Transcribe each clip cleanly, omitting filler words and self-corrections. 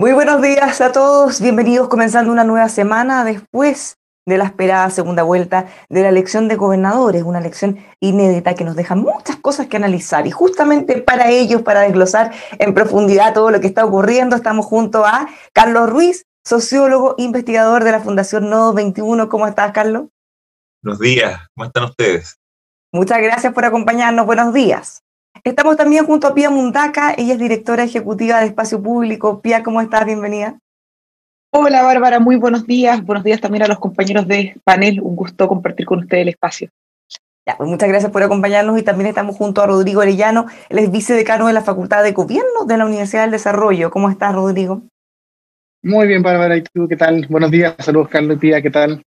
Muy buenos días a todos, bienvenidos comenzando una nueva semana después de la esperada segunda vuelta de la elección de gobernadores, una elección inédita que nos deja muchas cosas que analizar y justamente para ellos, para desglosar en profundidad todo lo que está ocurriendo, estamos junto a Carlos Ruiz, sociólogo, investigador de la Fundación Nodo 21. ¿Cómo estás, Carlos? Buenos días, ¿cómo están ustedes? Muchas gracias por acompañarnos, buenos días. Estamos también junto a Pía Mundaca, ella es directora ejecutiva de Espacio Público. Pía, ¿cómo estás? Bienvenida. Hola Bárbara, muy buenos días también a los compañeros de panel, un gusto compartir con ustedes el espacio. Ya, pues muchas gracias por acompañarnos y también estamos junto a Rodrigo Arellano, él es vicedecano de la Facultad de Gobierno de la Universidad del Desarrollo. ¿Cómo estás, Rodrigo? Muy bien, Bárbara, ¿y tú qué tal? Buenos días, saludos Carlos y Pía, ¿qué tal?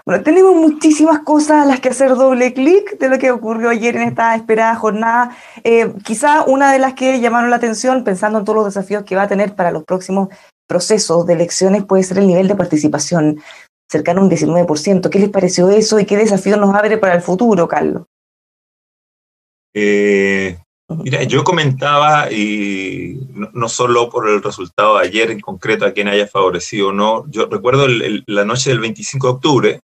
Bueno, tenemos muchísimas cosas a las que hacer doble clic de lo que ocurrió ayer en esta esperada jornada. Quizá una de las que llamaron la atención, pensando en todos los desafíos que va a tener para los próximos procesos de elecciones, puede ser el nivel de participación, cercano a un 19%. ¿Qué les pareció eso y qué desafío nos abre para el futuro, Carlos? Mira, yo comentaba, y no solo por el resultado de ayer en concreto a quien haya favorecido o no, yo recuerdo la noche del 25 de octubre,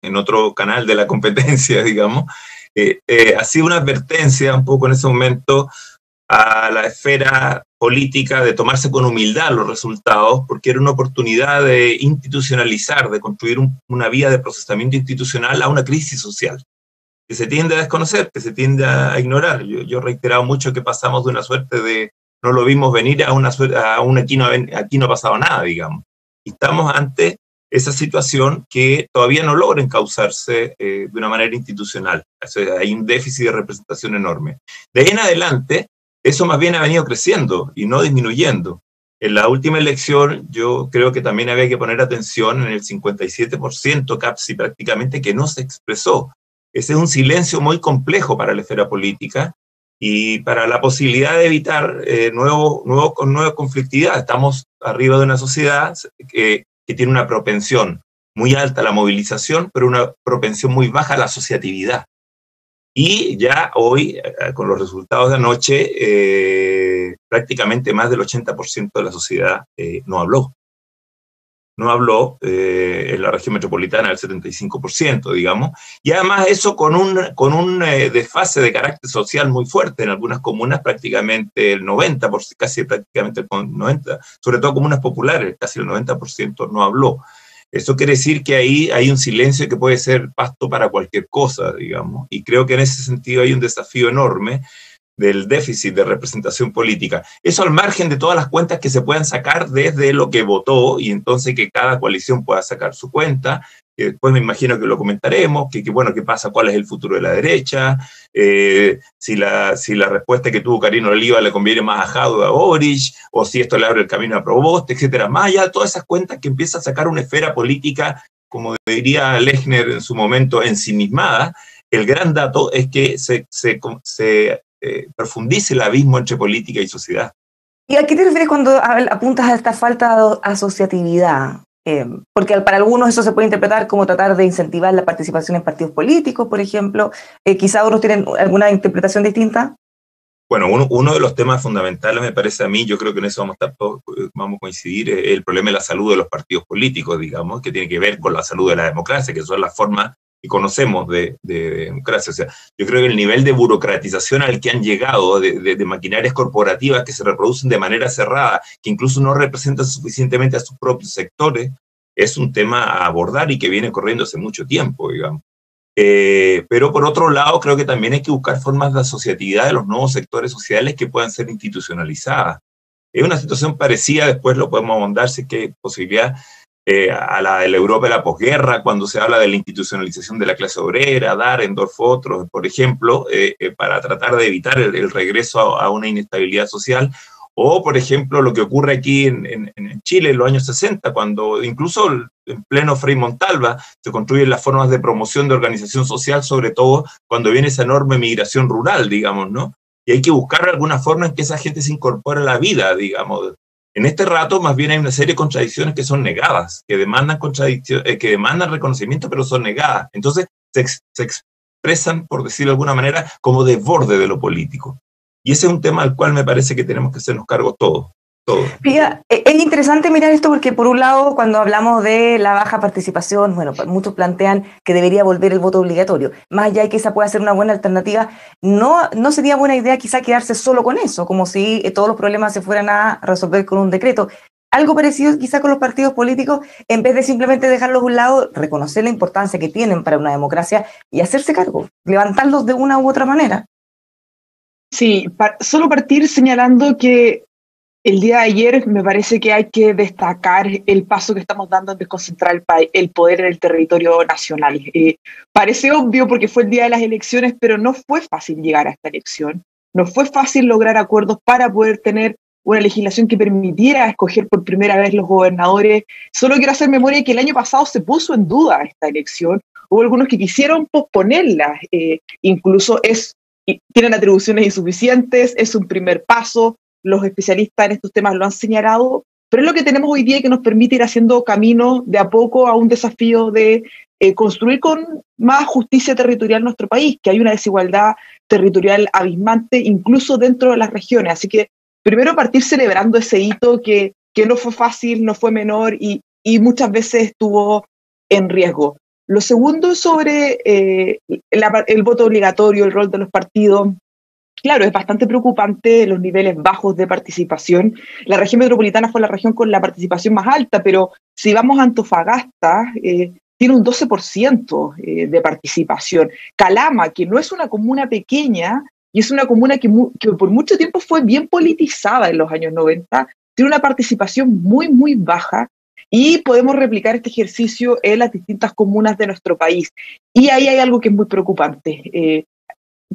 en otro canal de la competencia, digamos, hacía una advertencia un poco en ese momento a la esfera política de tomarse con humildad los resultados, porque era una oportunidad de institucionalizar, de construir una vía de procesamiento institucional a una crisis social que se tiende a desconocer, que se tiende a ignorar. Yo he reiterado mucho que pasamos de una suerte de no lo vimos venir a aquí no ha pasado nada, digamos. Y estamos ante esa situación que todavía no logra encauzarse de una manera institucional. O sea, hay un déficit de representación enorme. De ahí en adelante, eso más bien ha venido creciendo y no disminuyendo. En la última elección yo creo que también había que poner atención en el 57% casi prácticamente que no se expresó. Ese es un silencio muy complejo para la esfera política y para la posibilidad de evitar nueva conflictividad. Estamos arriba de una sociedad que tiene una propensión muy alta a la movilización, pero una propensión muy baja a la asociatividad. Y ya hoy, con los resultados de anoche, prácticamente más del 80% de la sociedad no habló. No habló en la región metropolitana del 75%, digamos, y además eso con un desfase de carácter social muy fuerte, en algunas comunas prácticamente el 90%, casi prácticamente el 90%, sobre todo comunas populares, casi el 90% no habló. Eso quiere decir que ahí hay un silencio que puede ser pasto para cualquier cosa, digamos, y creo que en ese sentido hay un desafío enorme del déficit de representación política. Eso al margen de todas las cuentas que se puedan sacar desde lo que votó y entonces que cada coalición pueda sacar su cuenta. Después me imagino que lo comentaremos, bueno, qué pasa, cuál es el futuro de la derecha, si la respuesta que tuvo Karina Oliva le conviene más a Jadwe o a Boric, o si esto le abre el camino a Proboste, etcétera. Más allá de todas esas cuentas que empieza a sacar una esfera política, como diría Lechner en su momento, ensimismada, el gran dato es que se profundice el abismo entre política y sociedad. ¿Y a qué te refieres cuando apuntas a esta falta de asociatividad? Porque para algunos eso se puede interpretar como tratar de incentivar la participación en partidos políticos, por ejemplo. Quizá otros tienen alguna interpretación distinta. Bueno, uno de los temas fundamentales, me parece a mí, yo creo que en eso vamos a coincidir, es el problema de la salud de los partidos políticos, digamos, que tiene que ver con la salud de la democracia, que son las formas que conocemos de democracia. O sea, yo creo que el nivel de burocratización al que han llegado, de maquinarias corporativas que se reproducen de manera cerrada, que incluso no representan suficientemente a sus propios sectores, es un tema a abordar y que viene corriendo hace mucho tiempo, digamos. Pero por otro lado, creo que también hay que buscar formas de asociatividad de los nuevos sectores sociales que puedan ser institucionalizadas. Es una situación parecida, después lo podemos ahondar, si que hay posibilidad, a la de la Europa de la posguerra, cuando se habla de la institucionalización de la clase obrera, Dahrendorf, otros, por ejemplo, para tratar de evitar el regreso a una inestabilidad social, o, por ejemplo, lo que ocurre aquí en Chile en los años 60, cuando incluso en pleno Frei Montalva se construyen las formas de promoción de organización social, sobre todo cuando viene esa enorme migración rural, digamos, ¿no? Y hay que buscar alguna forma en que esa gente se incorpore a la vida, digamos. En este rato más bien hay una serie de contradicciones que son negadas, que demandan reconocimiento, pero son negadas. Entonces se expresan, por decirlo de alguna manera, como desborde de lo político. Y ese es un tema al cual me parece que tenemos que hacernos cargo todos. todo. Mira, es interesante mirar esto porque por un lado, cuando hablamos de la baja participación, bueno, muchos plantean que debería volver el voto obligatorio. Más allá de que esa pueda ser una buena alternativa, no sería buena idea quizá quedarse solo con eso, como si todos los problemas se fueran a resolver con un decreto. Algo parecido quizá con los partidos políticos, en vez de simplemente dejarlos a un lado, reconocer la importancia que tienen para una democracia y hacerse cargo, levantarlos de una u otra manera. Sí, solo partir señalando que el día de ayer me parece que hay que destacar el paso que estamos dando en desconcentrar el poder en el territorio nacional. Parece obvio porque fue el día de las elecciones, pero no fue fácil llegar a esta elección. No fue fácil lograr acuerdos para poder tener una legislación que permitiera escoger por primera vez los gobernadores. Solo quiero hacer memoria que el año pasado se puso en duda esta elección. Hubo algunos que quisieron posponerla, incluso tienen atribuciones insuficientes, es un primer paso. Los especialistas en estos temas lo han señalado, pero es lo que tenemos hoy día y que nos permite ir haciendo camino de a poco a un desafío de construir con más justicia territorial nuestro país, que hay una desigualdad territorial abismante incluso dentro de las regiones. Así que primero partir celebrando ese hito que no fue fácil, no fue menor y muchas veces estuvo en riesgo. Lo segundo sobre el voto obligatorio, el rol de los partidos. Claro, es bastante preocupante los niveles bajos de participación. La región metropolitana fue la región con la participación más alta, pero si vamos a Antofagasta, tiene un 12% de participación. Calama, que no es una comuna pequeña, y es una comuna que por mucho tiempo fue bien politizada en los años 90, tiene una participación muy, muy baja, y podemos replicar este ejercicio en las distintas comunas de nuestro país. Y ahí hay algo que es muy preocupante.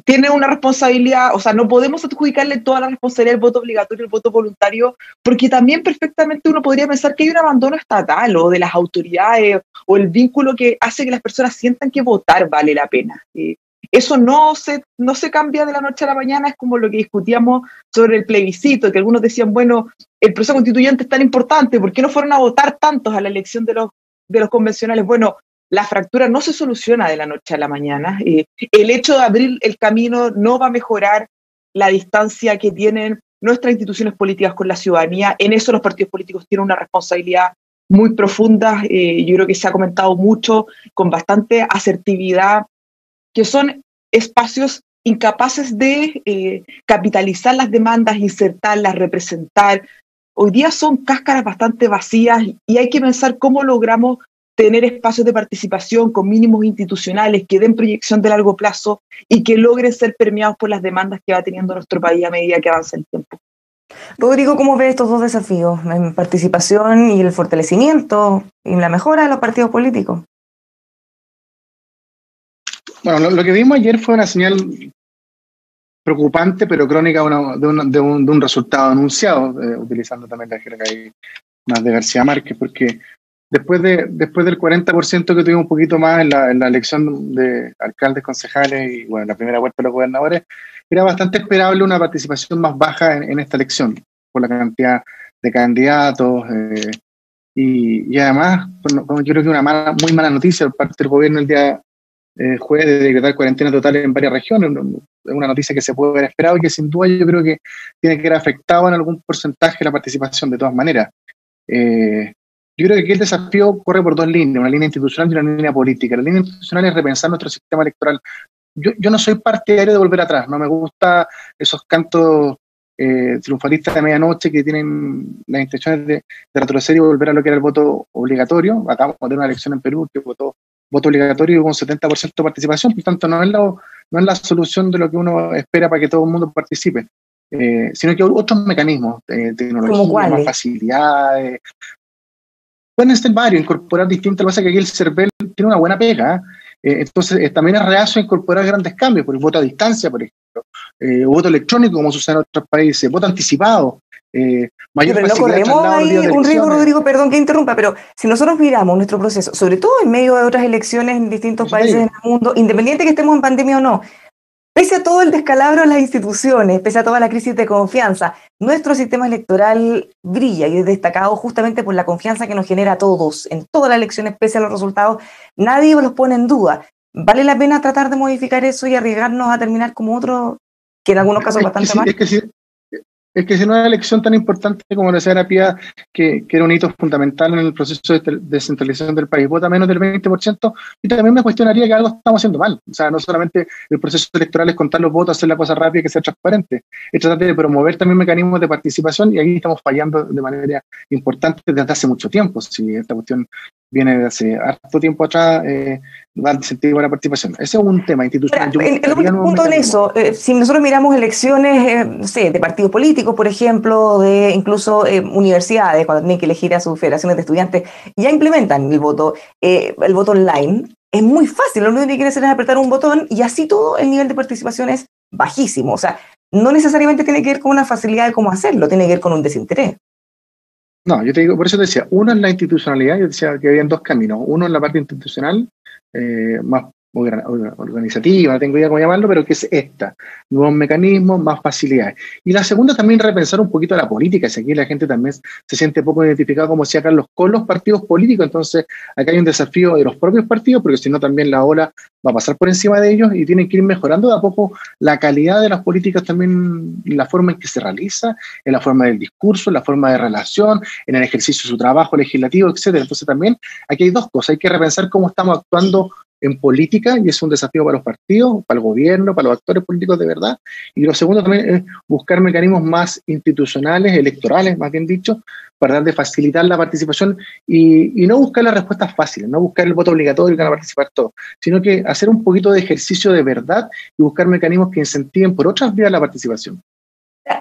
Tiene una responsabilidad, o sea, no podemos adjudicarle toda la responsabilidad del voto obligatorio y el voto voluntario, porque también perfectamente uno podría pensar que hay un abandono estatal o de las autoridades o el vínculo que hace que las personas sientan que votar vale la pena. Eso no se cambia de la noche a la mañana, es como lo que discutíamos sobre el plebiscito, que algunos decían, bueno, el proceso constituyente es tan importante, ¿por qué no fueron a votar tantos a la elección de los convencionales? Bueno, la fractura no se soluciona de la noche a la mañana. El hecho de abrir el camino no va a mejorar la distancia que tienen nuestras instituciones políticas con la ciudadanía. En eso los partidos políticos tienen una responsabilidad muy profunda. Yo creo que se ha comentado mucho, con bastante asertividad, que son espacios incapaces de capitalizar las demandas, insertarlas, representar. Hoy día son cáscaras bastante vacías y hay que pensar cómo logramos tener espacios de participación con mínimos institucionales que den proyección de largo plazo y que logren ser permeados por las demandas que va teniendo nuestro país a medida que avanza el tiempo. Rodrigo, ¿cómo ves estos dos desafíos, en participación y el fortalecimiento y la mejora de los partidos políticos? Bueno, lo que vimos ayer fue una señal preocupante, pero crónica de un resultado anunciado, utilizando también la jerga más de García Márquez, porque después del 40% que tuvimos un poquito más en la elección de alcaldes, concejales y bueno, la primera vuelta de los gobernadores, era bastante esperable una participación más baja en esta elección, por la cantidad de candidatos y además, yo creo que una muy mala noticia por parte del gobierno el día jueves de decretar cuarentena total en varias regiones. Es una noticia que se puede haber esperado y que sin duda yo creo que tiene que ver afectado en algún porcentaje la participación de todas maneras. Yo creo que aquí el desafío corre por dos líneas, una línea institucional y una línea política. La línea institucional es repensar nuestro sistema electoral. Yo no soy partidario de volver atrás, no me gusta esos cantos triunfalistas de medianoche que tienen las intenciones de retroceder y volver a lo que era el voto obligatorio. Acabamos de tener una elección en Perú que votó voto obligatorio con 70% de participación, por tanto no es la solución de lo que uno espera para que todo el mundo participe, sino que hay otros mecanismos, tecnología, más facilidades. Pueden ser varios, incorporar distintas, lo que pasa es que aquí el CERVEL tiene una buena pega, entonces también es reacio a incorporar grandes cambios, por el voto a distancia, por ejemplo, voto electrónico, como sucede en otros países, voto anticipado, mayor pero no corremos ahí un riesgo, Rodrigo, perdón que interrumpa, pero si nosotros miramos nuestro proceso, sobre todo en medio de otras elecciones en distintos países del mundo, independiente que estemos en pandemia o no, pese a todo el descalabro en las instituciones, pese a toda la crisis de confianza, nuestro sistema electoral brilla y es destacado justamente por la confianza que nos genera a todos. En todas las elecciones, pese a los resultados, nadie los pone en duda. ¿Vale la pena tratar de modificar eso y arriesgarnos a terminar como otro, que en algunos casos bastante mal? Es que si no una elección tan importante como la de Pía, que era un hito fundamental en el proceso de descentralización del país, vota menos del 20%, y también me cuestionaría que algo estamos haciendo mal. O sea, no solamente el proceso electoral es contar los votos, hacer la cosa rápida, que sea transparente, es tratar de promover también mecanismos de participación, y ahí estamos fallando de manera importante desde hace mucho tiempo. Si esta cuestión viene de hace harto tiempo atrás, va a incentivar la participación. Ese es un tema institucional. El último punto en eso, si nosotros miramos elecciones, no sé, de partidos políticos, por ejemplo, de incluso universidades, cuando tienen que elegir a sus federaciones de estudiantes, ya implementan el voto online. Es muy fácil, lo único que quieren hacer es apretar un botón y así todo el nivel de participación es bajísimo. O sea, no necesariamente tiene que ver con una facilidad de cómo hacerlo, tiene que ver con un desinterés. No, yo te digo, por eso te decía, uno es la institucionalidad, yo decía que habían dos caminos, uno en la parte institucional, más organizativa, no tengo idea cómo llamarlo, pero que es esta, nuevos mecanismos, más facilidades. Y la segunda también repensar un poquito la política, si aquí la gente también se siente poco identificada, como decía Carlos, con los partidos políticos, entonces acá hay un desafío de los propios partidos, porque si no también la ola va a pasar por encima de ellos y tienen que ir mejorando de a poco la calidad de las políticas también, la forma en que se realiza, en la forma del discurso, en la forma de relación, en el ejercicio de su trabajo legislativo, etcétera. Entonces también aquí hay dos cosas, hay que repensar cómo estamos actuando en política, y es un desafío para los partidos, para el gobierno, para los actores políticos de verdad. Y lo segundo también es buscar mecanismos más institucionales, electorales, más bien dicho, para tratar de facilitar la participación y no buscar las respuestas fáciles, no buscar el voto obligatorio que van a participar todos, sino que hacer un poquito de ejercicio de verdad y buscar mecanismos que incentiven por otras vías la participación.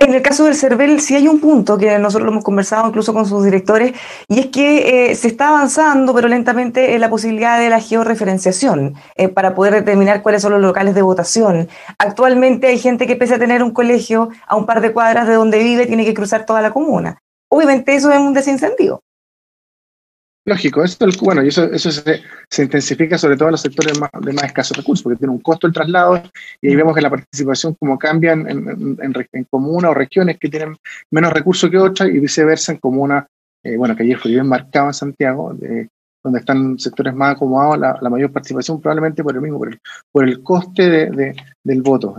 En el caso del CERVEL sí hay un punto que nosotros lo hemos conversado incluso con sus directores, y es que se está avanzando, pero lentamente, en la posibilidad de la georreferenciación para poder determinar cuáles son los locales de votación. Actualmente hay gente que, pese a tener un colegio a un par de cuadras de donde vive, tiene que cruzar toda la comuna. Obviamente eso es un desincentivo. Lógico, bueno, y eso se intensifica sobre todo en los sectores de más escasos recursos, porque tiene un costo el traslado, y ahí vemos que la participación como cambia en comunas o regiones que tienen menos recursos que otras, y viceversa en comunas, bueno, que ayer fue bien marcado en Santiago, donde están sectores más acomodados, la mayor participación probablemente por el mismo, por el coste del voto.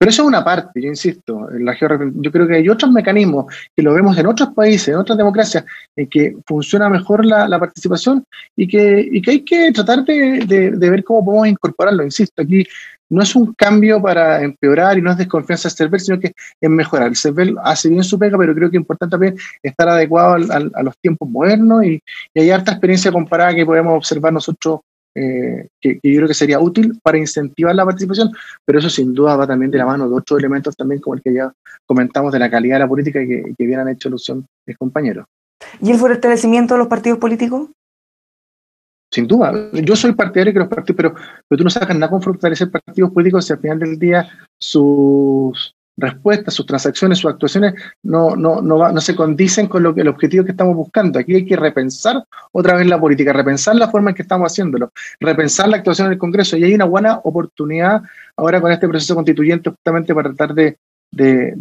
Pero eso es una parte, yo insisto, yo creo que hay otros mecanismos que lo vemos en otros países, en otras democracias, en que funciona mejor la participación y que hay que tratar de ver cómo podemos incorporarlo. Insisto, aquí no es un cambio para empeorar y no es desconfianza del CERVEL, sino que es mejorar. El CERVEL hace bien su pega, pero creo que es importante también estar adecuado a los tiempos modernos, y hay harta experiencia comparada que podemos observar nosotros, que yo creo que sería útil para incentivar la participación, pero eso sin duda va también de la mano de otros elementos también, como el que ya comentamos de la calidad de la política, que bien han hecho alusión mis compañeros. ¿Y el fortalecimiento de los partidos políticos? Sin duda, yo soy partidario que los partidos, pero tú no sacas nada con fortalecer partidos políticos si al final del día sus respuestas, sus transacciones, sus actuaciones no se condicen con el objetivo que estamos buscando. Aquí hay que repensar otra vez la política, repensar la forma en que estamos haciéndolo, repensar la actuación del Congreso, y hay una buena oportunidad ahora con este proceso constituyente justamente para tratar de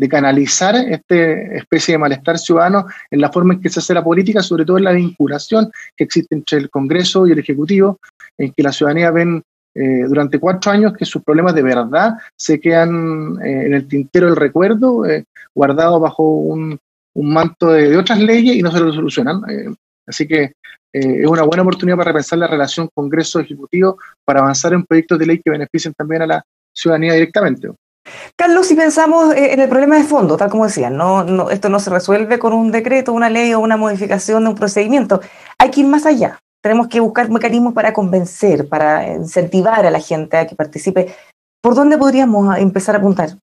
canalizar esta especie de malestar ciudadano en la forma en que se hace la política, sobre todo en la vinculación que existe entre el Congreso y el Ejecutivo, en que la ciudadanía ven durante 4 años que sus problemas de verdad se quedan en el tintero del recuerdo, guardados bajo un manto de otras leyes, y no se lo solucionan. Así que es una buena oportunidad para repensar la relación Congreso-Ejecutivo, para avanzar en proyectos de ley que beneficien también a la ciudadanía directamente. Carlos, si pensamos en el problema de fondo, tal como decían, esto no se resuelve con un decreto, una ley o una modificación de un procedimiento. Hay que ir más allá. Tenemos que buscar mecanismos para convencer, para incentivar a la gente a que participe. ¿Por dónde podríamos empezar a apuntar? O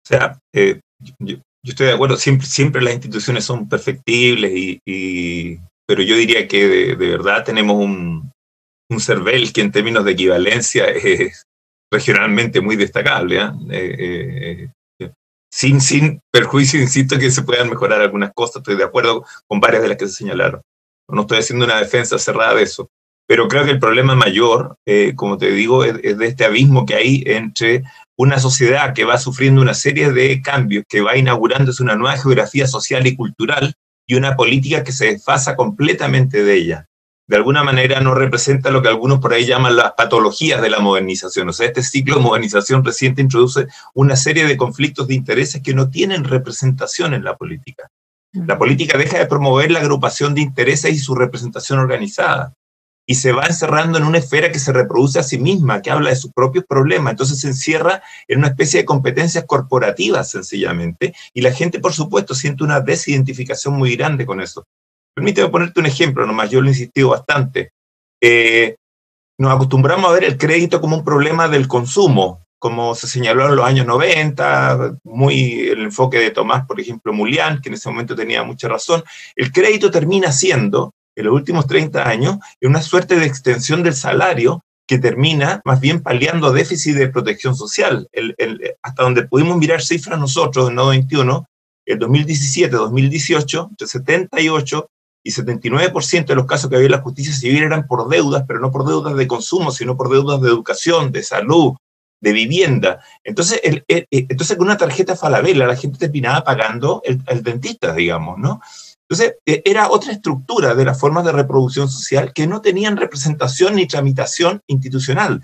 sea, yo estoy de acuerdo, siempre las instituciones son perfectibles, pero yo diría que de verdad tenemos un CERVEL que en términos de equivalencia es regionalmente muy destacable, sin perjuicio, insisto, que se puedan mejorar algunas cosas. Estoy de acuerdo con varias de las que se señalaron. No estoy haciendo una defensa cerrada de eso, pero creo que el problema mayor, como te digo, es de este abismo que hay entre una sociedad que va sufriendo una serie de cambios, que va inaugurándose una nueva geografía social y cultural, y una política que se desfasa completamente de ella. de alguna manera no representa lo que algunos por ahí llaman las patologías de la modernización. O sea, este ciclo de modernización reciente introduce una serie de conflictos de intereses que no tienen representación en la política. La política deja de promover la agrupación de intereses y su representación organizada, y se va encerrando en una esfera que se reproduce a sí misma, que habla de sus propios problemas. Entonces se encierra en una especie de competencias corporativas, sencillamente, y la gente, por supuesto, siente una desidentificación muy grande con eso. Permíteme ponerte un ejemplo nomás, yo lo he insistido bastante. Nos acostumbramos a ver el crédito como un problema del consumo, como se señaló en los años 90, muy el enfoque de Tomás, por ejemplo, Mulián, que en ese momento tenía mucha razón. El crédito termina siendo, en los últimos 30 años, una suerte de extensión del salario que termina más bien paliando déficit de protección social. Hasta donde pudimos mirar cifras nosotros en Nodo 21, el 2017-2018, entre 78 y 79% de los casos que había en la justicia civil eran por deudas, pero no por deudas de consumo, sino por deudas de educación, de salud, de vivienda. Entonces, con una tarjeta Falabella la gente terminaba pagando el dentista, digamos, ¿no? Entonces, era otra estructura de las formas de reproducción social que no tenían representación ni tramitación institucional,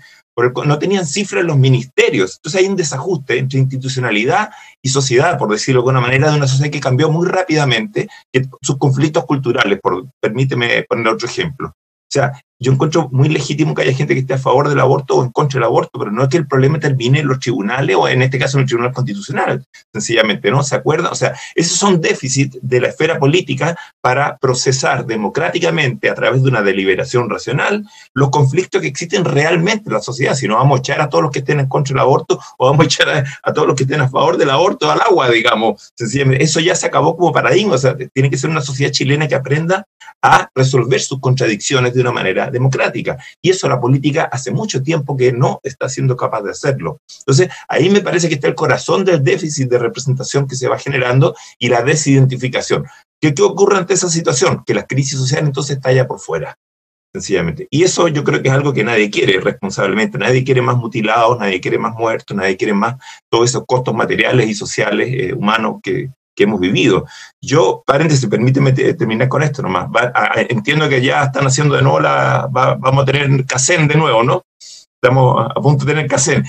no tenían cifra en los ministerios. Entonces hay un desajuste entre institucionalidad y sociedad, por decirlo de alguna manera, de una sociedad que cambió muy rápidamente, sus conflictos culturales, permíteme poner otro ejemplo. O sea, yo encuentro muy legítimo que haya gente que esté a favor del aborto o en contra del aborto, pero no es que el problema termine en los tribunales o en este caso en el Tribunal Constitucional, sencillamente, ¿no? ¿Se acuerdan? O sea, esos son déficits de la esfera política para procesar democráticamente a través de una deliberación racional los conflictos que existen realmente en la sociedad. Si no vamos a echar a todos los que estén en contra del aborto o vamos a echar a todos los que estén a favor del aborto al agua, digamos, sencillamente. Eso ya se acabó como paradigma. O sea, tiene que ser una sociedad chilena que aprenda a resolver sus contradicciones de una manera democrática. Y eso la política hace mucho tiempo que no está siendo capaz de hacerlo. Entonces, ahí me parece que está el corazón del déficit de representación que se va generando y la desidentificación. ¿Qué ocurre ante esa situación? Que la crisis social entonces está allá por fuera, sencillamente. Y eso yo creo que es algo que nadie quiere responsablemente. Nadie quiere más mutilados, nadie quiere más muertos, nadie quiere más todos esos costos materiales y sociales, humanos que hemos vivido. Yo, paréntesis, permíteme terminar con esto nomás. Entiendo que ya están haciendo de nuevo vamos a tener CACEN de nuevo, ¿no? Estamos a punto de tener CACEN.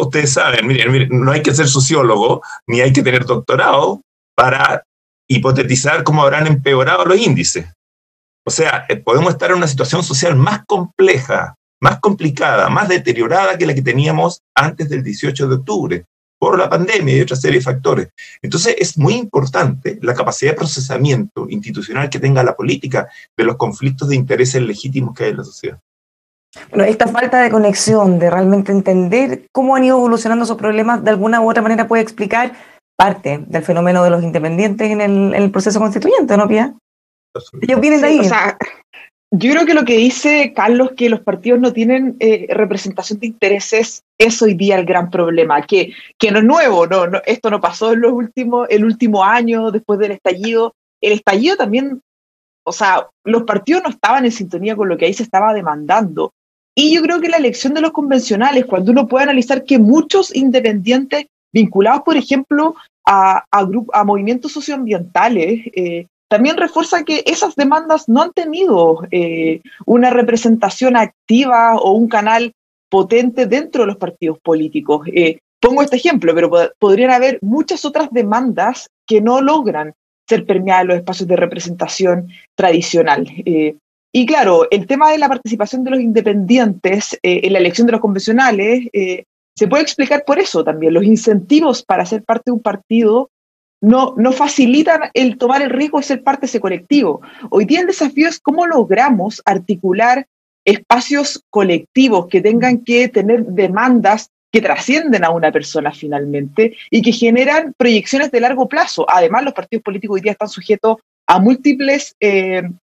Ustedes saben, miren, no hay que ser sociólogo, ni hay que tener doctorado para hipotetizar cómo habrán empeorado los índices. O sea, podemos estar en una situación social más compleja, más complicada, más deteriorada que la que teníamos antes del 18 de octubre. Por la pandemia y otra serie de factores. Entonces es muy importante la capacidad de procesamiento institucional que tenga la política de los conflictos de intereses legítimos que hay en la sociedad. Bueno, esta falta de conexión, de realmente entender cómo han ido evolucionando esos problemas, de alguna u otra manera puede explicar parte del fenómeno de los independientes en el proceso constituyente, ¿no, Pía? Ellos vienen de ahí. O sea, yo creo que lo que dice Carlos, que los partidos no tienen representación de intereses, es hoy día el gran problema, que no es nuevo, no, esto no pasó en el último año, después del estallido. El estallido también, o sea, los partidos no estaban en sintonía con lo que ahí se estaba demandando. Y yo creo que la elección de los convencionales, cuando uno puede analizar que muchos independientes vinculados, por ejemplo, a movimientos socioambientales, también refuerza que esas demandas no han tenido una representación activa o un canal potente dentro de los partidos políticos. Pongo este ejemplo, pero podrían haber muchas otras demandas que no logran ser permeadas en los espacios de representación tradicional. Y claro, el tema de la participación de los independientes en la elección de los convencionales se puede explicar por eso también. Los incentivos para ser parte de un partido no facilitan el tomar el riesgo de ser parte de ese colectivo. Hoy día el desafío es cómo logramos articular espacios colectivos que tengan que tener demandas que trascienden a una persona finalmente y que generan proyecciones de largo plazo. Además, los partidos políticos hoy día están sujetos a múltiples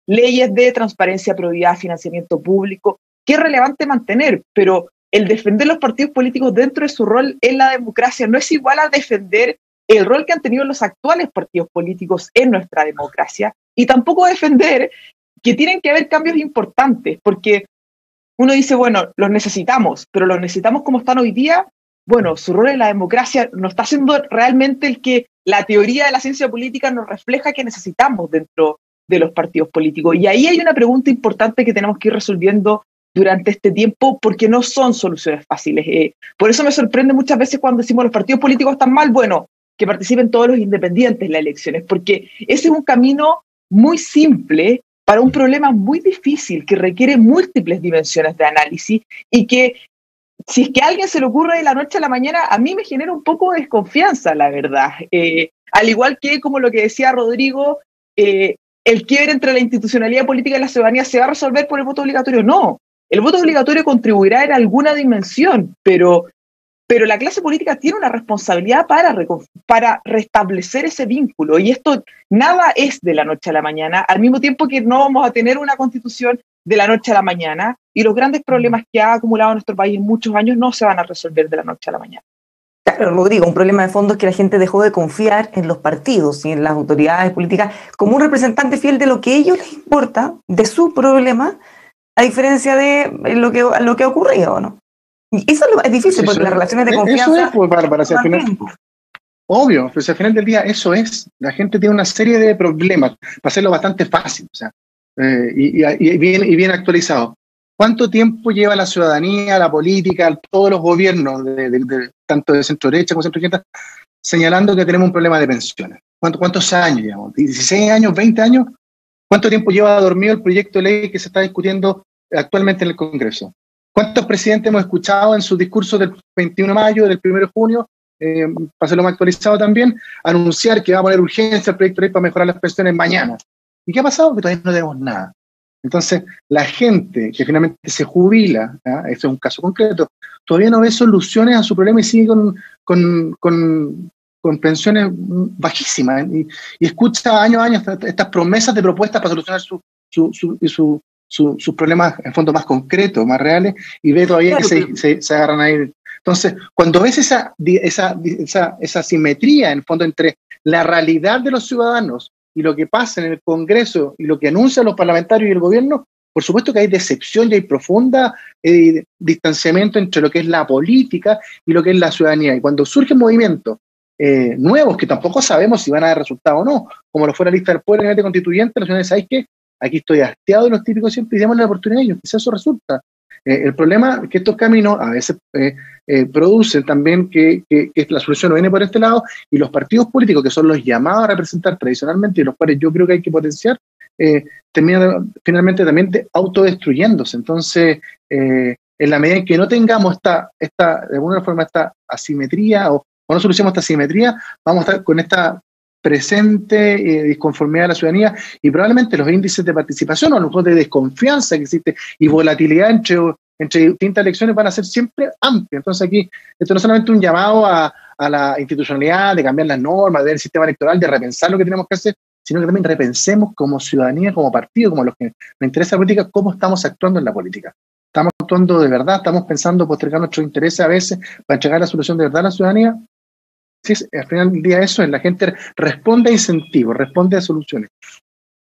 leyes de transparencia, probidad, financiamiento público, que es relevante mantener, pero el defender los partidos políticos dentro de su rol en la democracia no es igual a defender el rol que han tenido los actuales partidos políticos en nuestra democracia, y tampoco defender que tienen que haber cambios importantes, porque uno dice, bueno, los necesitamos, pero los necesitamos como están hoy día. Bueno, su rol en la democracia no está siendo realmente el que la teoría de la ciencia política nos refleja que necesitamos dentro de los partidos políticos. Y ahí hay una pregunta importante que tenemos que ir resolviendo durante este tiempo, porque no son soluciones fáciles. Por eso me sorprende muchas veces cuando decimos los partidos políticos están mal, bueno, que participen todos los independientes en las elecciones, porque ese es un camino muy simple para un problema muy difícil que requiere múltiples dimensiones de análisis y que si es que a alguien se le ocurre de la noche a la mañana, a mí me genera un poco de desconfianza, la verdad. Al igual que, como lo que decía Rodrigo, el quiebre entre la institucionalidad política y la ciudadanía se va a resolver por el voto obligatorio. No, el voto obligatorio contribuirá en alguna dimensión, pero la clase política tiene una responsabilidad para restablecer ese vínculo, y esto nada es de la noche a la mañana, al mismo tiempo que no vamos a tener una constitución de la noche a la mañana, y los grandes problemas que ha acumulado nuestro país en muchos años no se van a resolver de la noche a la mañana. Claro, Rodrigo, un problema de fondo es que la gente dejó de confiar en los partidos y en las autoridades políticas como un representante fiel de lo que a ellos les importa, de su problema, a diferencia de lo que ha ocurrido, ¿no? Y eso es difícil, porque las relaciones de confianza... Eso es, pues, para hacer final, obvio, pues al final del día eso es. La gente tiene una serie de problemas, para hacerlo bastante fácil, o sea, y bien actualizado. ¿Cuánto tiempo lleva la ciudadanía, la política, todos los gobiernos, tanto de centro derecha como centro izquierda, señalando que tenemos un problema de pensiones? ¿Cuántos años llevamos? ¿16 años, 20 años? ¿Cuánto tiempo lleva dormido el proyecto de ley que se está discutiendo actualmente en el Congreso? ¿Cuántos presidentes hemos escuchado en sus discursos del 21 de mayo, del 1 de junio, para hacerlo más actualizado también, anunciar que va a poner urgencia el proyecto de ley para mejorar las pensiones mañana? ¿Y qué ha pasado? Que todavía no tenemos nada. Entonces, la gente que finalmente se jubila, este es un caso concreto, todavía no ve soluciones a su problema y sigue con pensiones bajísimas, y escucha año a año estas promesas de propuestas para solucionar sus problemas en fondo más concretos, más reales, y ve todavía que se agarran ahí. Entonces, cuando ves esa simetría en fondo entre la realidad de los ciudadanos y lo que pasa en el Congreso y lo que anuncian los parlamentarios y el gobierno, por supuesto que hay decepción y hay profunda distanciamiento entre lo que es la política y lo que es la ciudadanía. Y cuando surgen movimientos nuevos, que tampoco sabemos si van a dar resultado o no, como lo fue la lista del pueblo en el constituyente, la ciudadanía, ¿sabéis qué? Aquí estoy hastiado de los típicos siempre y démosle la oportunidad a ellos, quizás eso resulta. El problema es que estos caminos a veces producen también que la solución no viene por este lado, y los partidos políticos, que son los llamados a representar tradicionalmente y los cuales yo creo que hay que potenciar, terminan finalmente también autodestruyéndose. Entonces, en la medida en que no tengamos de alguna forma esta asimetría o no solucionemos esta asimetría, vamos a estar con esta presente disconformidad de la ciudadanía, y probablemente los índices de participación o a lo mejor de desconfianza que existe y volatilidad entre distintas elecciones van a ser siempre amplias. Entonces aquí, esto no es solamente un llamado a la institucionalidad, de cambiar las normas, de ver el sistema electoral, de repensar lo que tenemos que hacer, sino que también repensemos como ciudadanía, como partido, como los que nos interesa la política, cómo estamos actuando en la política. ¿Estamos actuando de verdad? ¿Estamos pensando postergar nuestros intereses a veces para entregar la solución de verdad a la ciudadanía? Sí, al final del día eso es, la gente responde a incentivos, responde a soluciones.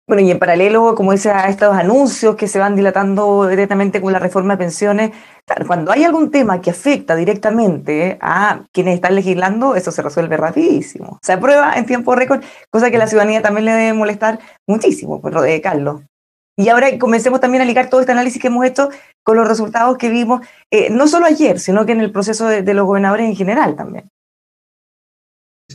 Bueno, y en paralelo, como dice, a estos anuncios que se van dilatando directamente con la reforma de pensiones, claro, cuando hay algún tema que afecta directamente a quienes están legislando, eso se resuelve rapidísimo. Se aprueba en tiempo récord, cosa que a la ciudadanía también le debe molestar muchísimo, pues, Carlos. Y ahora comencemos también a ligar todo este análisis que hemos hecho con los resultados que vimos, no solo ayer, sino que en el proceso de los gobernadores en general también.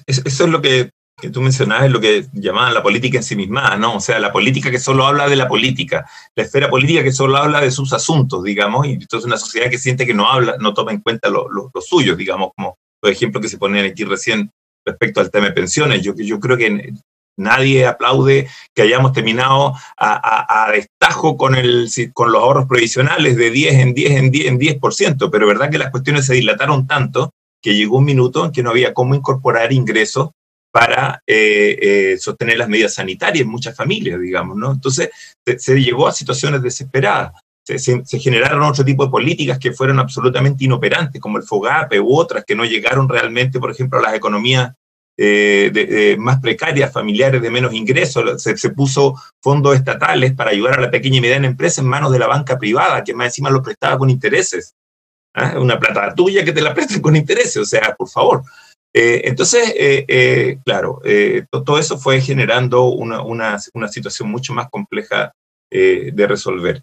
Eso es lo que tú mencionabas, es lo que llamaban la política en sí misma, ¿no? O sea, la política que solo habla de la política, la esfera política que solo habla de sus asuntos, digamos, y entonces una sociedad que siente que no toma en cuenta los suyos, digamos, como los ejemplos que se ponían aquí recién respecto al tema de pensiones. Yo creo que nadie aplaude que hayamos terminado a destajo con los ahorros provisionales de 10 en 10%, pero verdad que las cuestiones se dilataron tanto que llegó un minuto en que no había cómo incorporar ingresos para sostener las medidas sanitarias en muchas familias, digamos, ¿no? Entonces se llegó a situaciones desesperadas. Se generaron otro tipo de políticas que fueron absolutamente inoperantes, como el FOGAPE u otras que no llegaron realmente, por ejemplo, a las economías más precarias, familiares de menos ingresos. Se puso fondos estatales para ayudar a la pequeña y mediana empresa en manos de la banca privada, que más encima lo prestaba con intereses. Una plata tuya que te la presten con intereses, o sea, por favor. Claro, todo eso fue generando una situación mucho más compleja de resolver.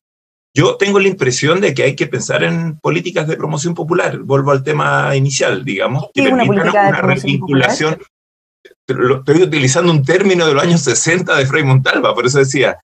Yo tengo la impresión de que hay que pensar en políticas de promoción popular. Vuelvo al tema inicial, digamos, que permitan una revinculación. Estoy utilizando un término de los años 60 de Frei Montalva, por eso decía,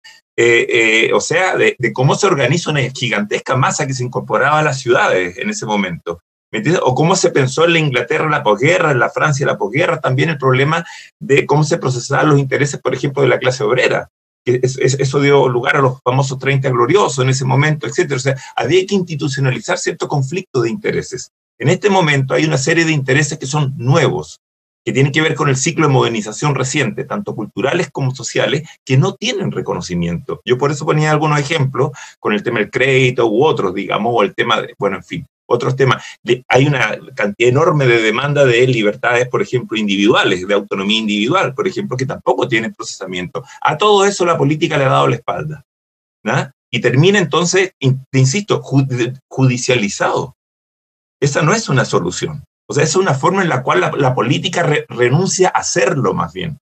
o sea, de cómo se organiza una gigantesca masa que se incorporaba a las ciudades en ese momento. ¿Me entiendes? O cómo se pensó en la Inglaterra la posguerra, en la Francia la posguerra, también el problema de cómo se procesaban los intereses, por ejemplo, de la clase obrera. Eso dio lugar a los famosos 30 gloriosos en ese momento, etc. O sea, había que institucionalizar cierto conflicto de intereses. En este momento hay una serie de intereses que son nuevos, que tienen que ver con el ciclo de modernización reciente, tanto culturales como sociales, que no tienen reconocimiento. Yo por eso ponía algunos ejemplos con el tema del crédito u otros, digamos, o el tema de, bueno, en fin, otros temas. Hay una cantidad enorme de demanda de libertades, por ejemplo, individuales, de autonomía individual, por ejemplo, que tampoco tienen procesamiento. A todo eso la política le ha dado la espalda, ¿no? Y termina entonces, insisto, judicializado. Esa no es una solución. O sea, es una forma en la cual la política renuncia a hacerlo más bien.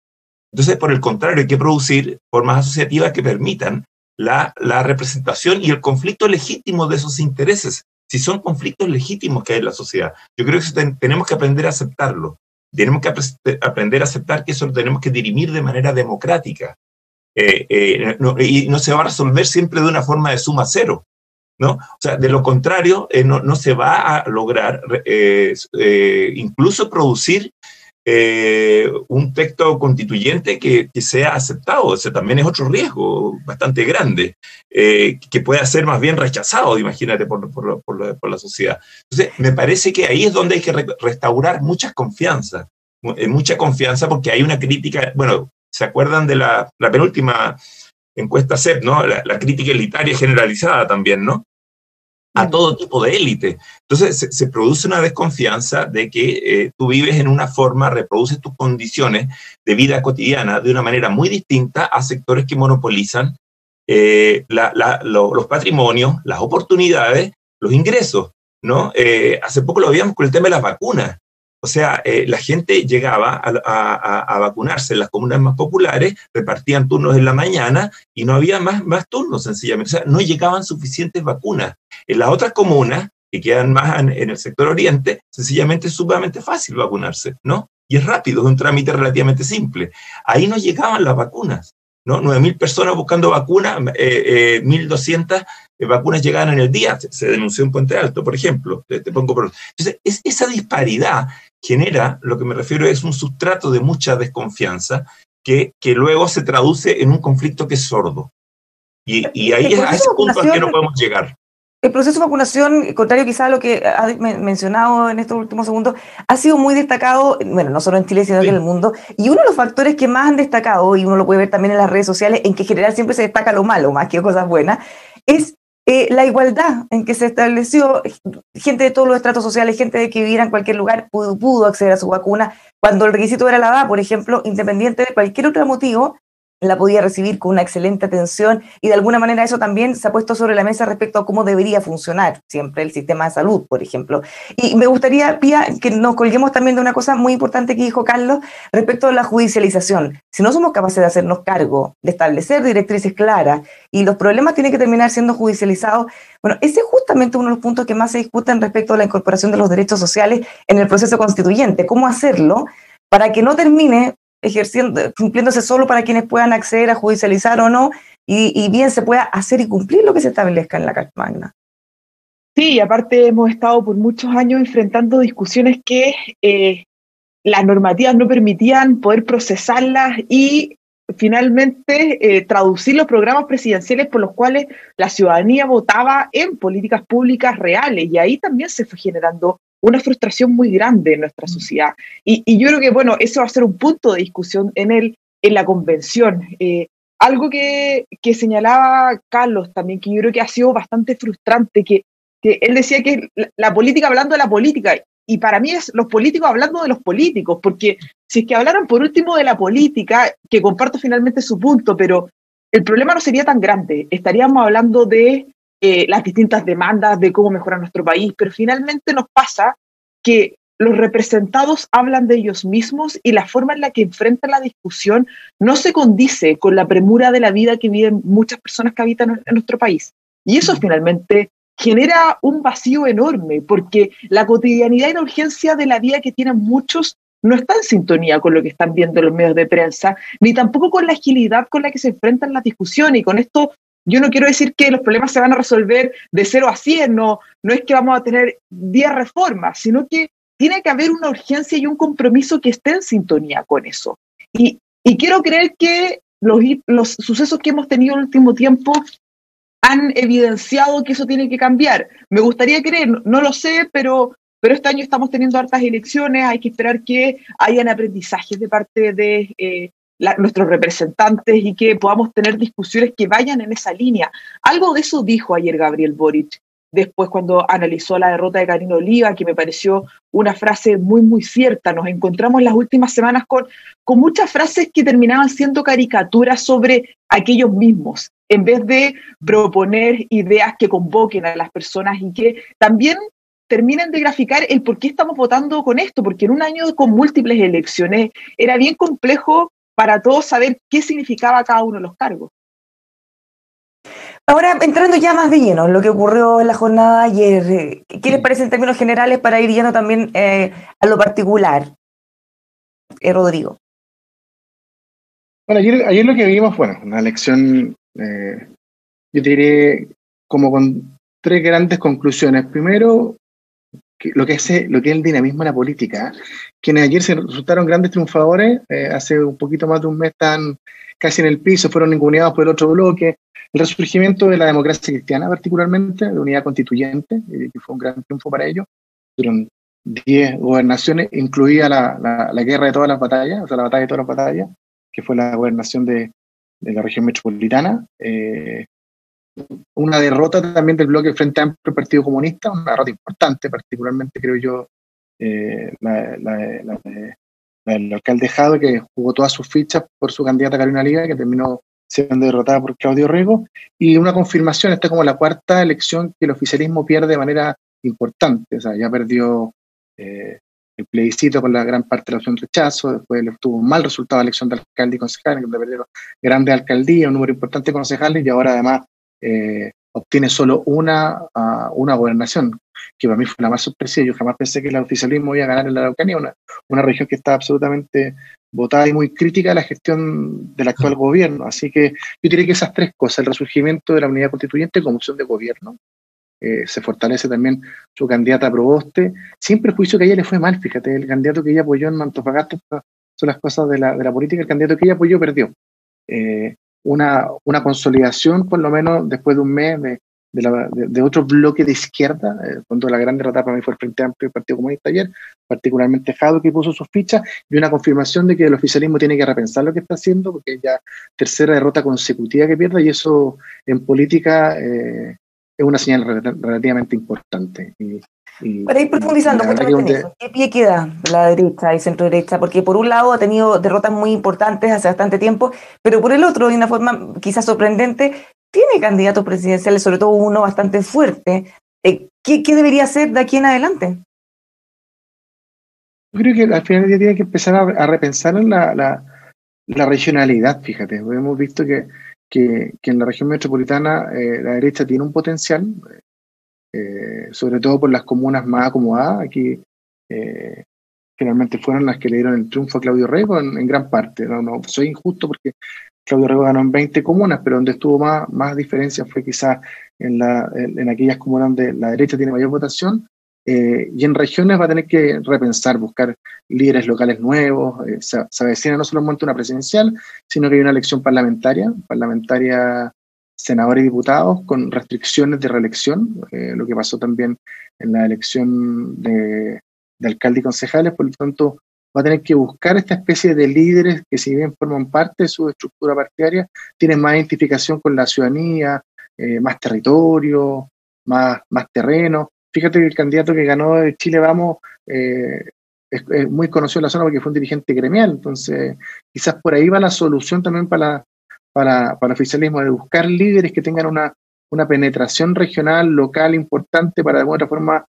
Entonces, por el contrario, hay que producir formas asociativas que permitan la representación y el conflicto legítimo de esos intereses. Si son conflictos legítimos que hay en la sociedad, yo creo que tenemos que aprender a aceptarlo. Tenemos que aprender a aceptar que eso lo tenemos que dirimir de manera democrática. Y no se va a resolver siempre de una forma de suma cero, ¿no? O sea, de lo contrario, no se va a lograr incluso producir un texto constituyente que sea aceptado. Ese también es otro riesgo bastante grande, que pueda ser más bien rechazado, imagínate, por la sociedad. Entonces, me parece que ahí es donde hay que restaurar mucha confianza, porque hay una crítica, bueno, ¿se acuerdan de la penúltima encuesta CEP, ¿no? La crítica elitaria generalizada también, ¿no? A todo tipo de élite. Entonces se produce una desconfianza de que tú vives en una forma, reproduces tus condiciones de vida cotidiana de una manera muy distinta a sectores que monopolizan los patrimonios, las oportunidades, los ingresos, ¿no? Hace poco lo veíamos con el tema de las vacunas. O sea, la gente llegaba a vacunarse en las comunas más populares, repartían turnos en la mañana y no había más turnos, sencillamente. O sea, no llegaban suficientes vacunas. En las otras comunas, que quedan más en el sector oriente, sencillamente es sumamente fácil vacunarse, ¿no? Y es rápido, es un trámite relativamente simple. Ahí no llegaban las vacunas, ¿no? 9.000 personas buscando vacunas, 1.200 vacunas llegaban en el día. Se denunció en Puente Alto, por ejemplo. Entonces, esa disparidad genera, lo que me refiero es un sustrato de mucha desconfianza que luego se traduce en un conflicto que es sordo. Y ahí es a ese punto al que no podemos llegar. El proceso de vacunación, contrario quizá a lo que ha mencionado en estos últimos segundos, ha sido muy destacado, bueno, no solo en Chile, sino que en el mundo. Y uno de los factores que más han destacado, y uno lo puede ver también en las redes sociales, en que en general siempre se destaca lo malo más que cosas buenas, es la igualdad en que se estableció. Gente de todos los estratos sociales, gente que viviera en cualquier lugar, pudo acceder a su vacuna. Cuando el requisito era la edad, por ejemplo, independiente de cualquier otro motivo, la podía recibir con una excelente atención, y de alguna manera eso también se ha puesto sobre la mesa respecto a cómo debería funcionar siempre el sistema de salud, por ejemplo. Y me gustaría, Pía, que nos colguemos también de una cosa muy importante que dijo Carlos respecto a la judicialización. Si no somos capaces de hacernos cargo, de establecer directrices claras, y los problemas tienen que terminar siendo judicializados, bueno, ese es justamente uno de los puntos que más se discuten respecto a la incorporación de los derechos sociales en el proceso constituyente. ¿Cómo hacerlo para que no termine cumpliéndose solo para quienes puedan acceder a judicializar o no, y bien se pueda hacer y cumplir lo que se establezca en la Carta Magna? Sí, aparte hemos estado por muchos años enfrentando discusiones que las normativas no permitían poder procesarlas y finalmente traducir los programas presidenciales por los cuales la ciudadanía votaba en políticas públicas reales, y ahí también se fue generando una frustración muy grande en nuestra sociedad. Y yo creo que, bueno, eso va a ser un punto de discusión en la convención. Algo que señalaba Carlos también, que yo creo que ha sido bastante frustrante, que él decía que la política hablando de la política, y para mí es los políticos hablando de los políticos, porque si es que hablaran por último de la política, que comparto finalmente su punto, pero el problema no sería tan grande. Estaríamos hablando de las distintas demandas de cómo mejorar nuestro país, pero finalmente nos pasa que los representados hablan de ellos mismos y la forma en la que enfrentan la discusión no se condice con la premura de la vida que viven muchas personas que habitan en nuestro país. Y eso finalmente genera un vacío enorme, porque la cotidianidad y la urgencia de la vida que tienen muchos no está en sintonía con lo que están viendo los medios de prensa, ni tampoco con la agilidad con la que se enfrentan las discusiones. Y con esto yo no quiero decir que los problemas se van a resolver de 0 a 100, no es que vamos a tener 10 reformas, sino que tiene que haber una urgencia y un compromiso que esté en sintonía con eso. Y quiero creer que los sucesos que hemos tenido en el último tiempo han evidenciado que eso tiene que cambiar. Me gustaría creer, no lo sé, pero este año estamos teniendo hartas elecciones, hay que esperar que hayan aprendizajes de parte de nuestros representantes y que podamos tener discusiones que vayan en esa línea. Algo de eso dijo ayer Gabriel Boric, después cuando analizó la derrota de Karina Oliva, que me pareció una frase muy, muy cierta. Nos encontramos las últimas semanas con muchas frases que terminaban siendo caricaturas sobre aquellos mismos, en vez de proponer ideas que convoquen a las personas y que también terminen de graficar el por qué estamos votando con esto, porque en un año con múltiples elecciones era bien complejo para todos saber qué significaba cada uno de los cargos. Ahora, entrando ya más de lleno en lo que ocurrió en la jornada de ayer, ¿qué les parece en términos generales para ir yendo también a lo particular? Rodrigo. Bueno, ayer lo que vimos, bueno, una elección, yo diré, como con 3 grandes conclusiones. Primero, lo que es el dinamismo de la política. Quienes ayer se resultaron grandes triunfadores, hace un poquito más de un mes están casi en el piso, fueron ninguneados por el otro bloque. El resurgimiento de la democracia cristiana, particularmente, de unidad constituyente, que fue un gran triunfo para ellos. Fueron 10 gobernaciones, incluida la guerra de todas las batallas, o sea, la batalla de todas las batallas, que fue la gobernación de la región metropolitana. Una derrota también del bloque Frente Amplio Partido Comunista, una derrota importante, particularmente creo yo, del alcalde Jado, que jugó todas sus fichas por su candidata Carolina Liga, que terminó siendo derrotada por Claudio Rego, y una confirmación, esta es como la 4ª elección que el oficialismo pierde de manera importante. O sea, ya perdió el plebiscito con la gran parte de la opción rechazo, después tuvo un mal resultado de la elección de alcalde y concejales, que perdieron grandes alcaldías, un número importante de concejales, y ahora además obtiene solo una gobernación, que para mí fue la más sorpresiva. Yo jamás pensé que el oficialismo iba a ganar en la Araucanía, una región que está absolutamente votada y muy crítica a la gestión del actual gobierno. Así que yo diría que esas 3 cosas, el resurgimiento de la unidad constituyente como opción de gobierno, se fortalece también su candidata a Proboste, sin prejuicio que a ella le fue mal, fíjate, el candidato que ella apoyó en Antofagasta, son las cosas de la política, el candidato que ella apoyó perdió. Una consolidación, por lo menos después de un mes, de otro bloque de izquierda, cuando la gran derrota para mí fue el Frente Amplio y el Partido Comunista ayer, particularmente Jado, que puso sus fichas, y una confirmación de que el oficialismo tiene que repensar lo que está haciendo, porque es ya 3ª derrota consecutiva que pierde, y eso en política es una señal relativamente importante. Para ir profundizando justamente en eso, ¿qué pie queda la derecha y centro derecha? Porque por un lado ha tenido derrotas muy importantes hace bastante tiempo, pero por el otro, de una forma quizás sorprendente, tiene candidatos presidenciales, sobre todo uno bastante fuerte. ¿Qué debería hacer de aquí en adelante? Yo creo que al final del día tiene que empezar a repensar en la regionalidad, fíjate. Hemos visto que en la región metropolitana la derecha tiene un potencial, sobre todo por las comunas más acomodadas. Aquí finalmente fueron las que le dieron el triunfo a Claudio Rego en gran parte. No soy injusto porque Claudio Rego ganó en 20 comunas, pero donde estuvo más diferencia fue quizás en aquellas comunas donde la derecha tiene mayor votación, y en regiones va a tener que repensar, buscar líderes locales nuevos. Se avecina no solamente una presidencial, sino que hay una elección parlamentaria, senadores y diputados con restricciones de reelección, lo que pasó también en la elección de alcalde y concejales. Por lo tanto, va a tener que buscar esta especie de líderes que, si bien forman parte de su estructura partidaria, tienen más identificación con la ciudadanía, más territorio, más terreno. Fíjate que el candidato que ganó de Chile Vamos es muy conocido en la zona porque fue un dirigente gremial. Entonces, quizás por ahí va la solución también para el oficialismo, de buscar líderes que tengan una penetración regional, local importante, para de alguna otra forma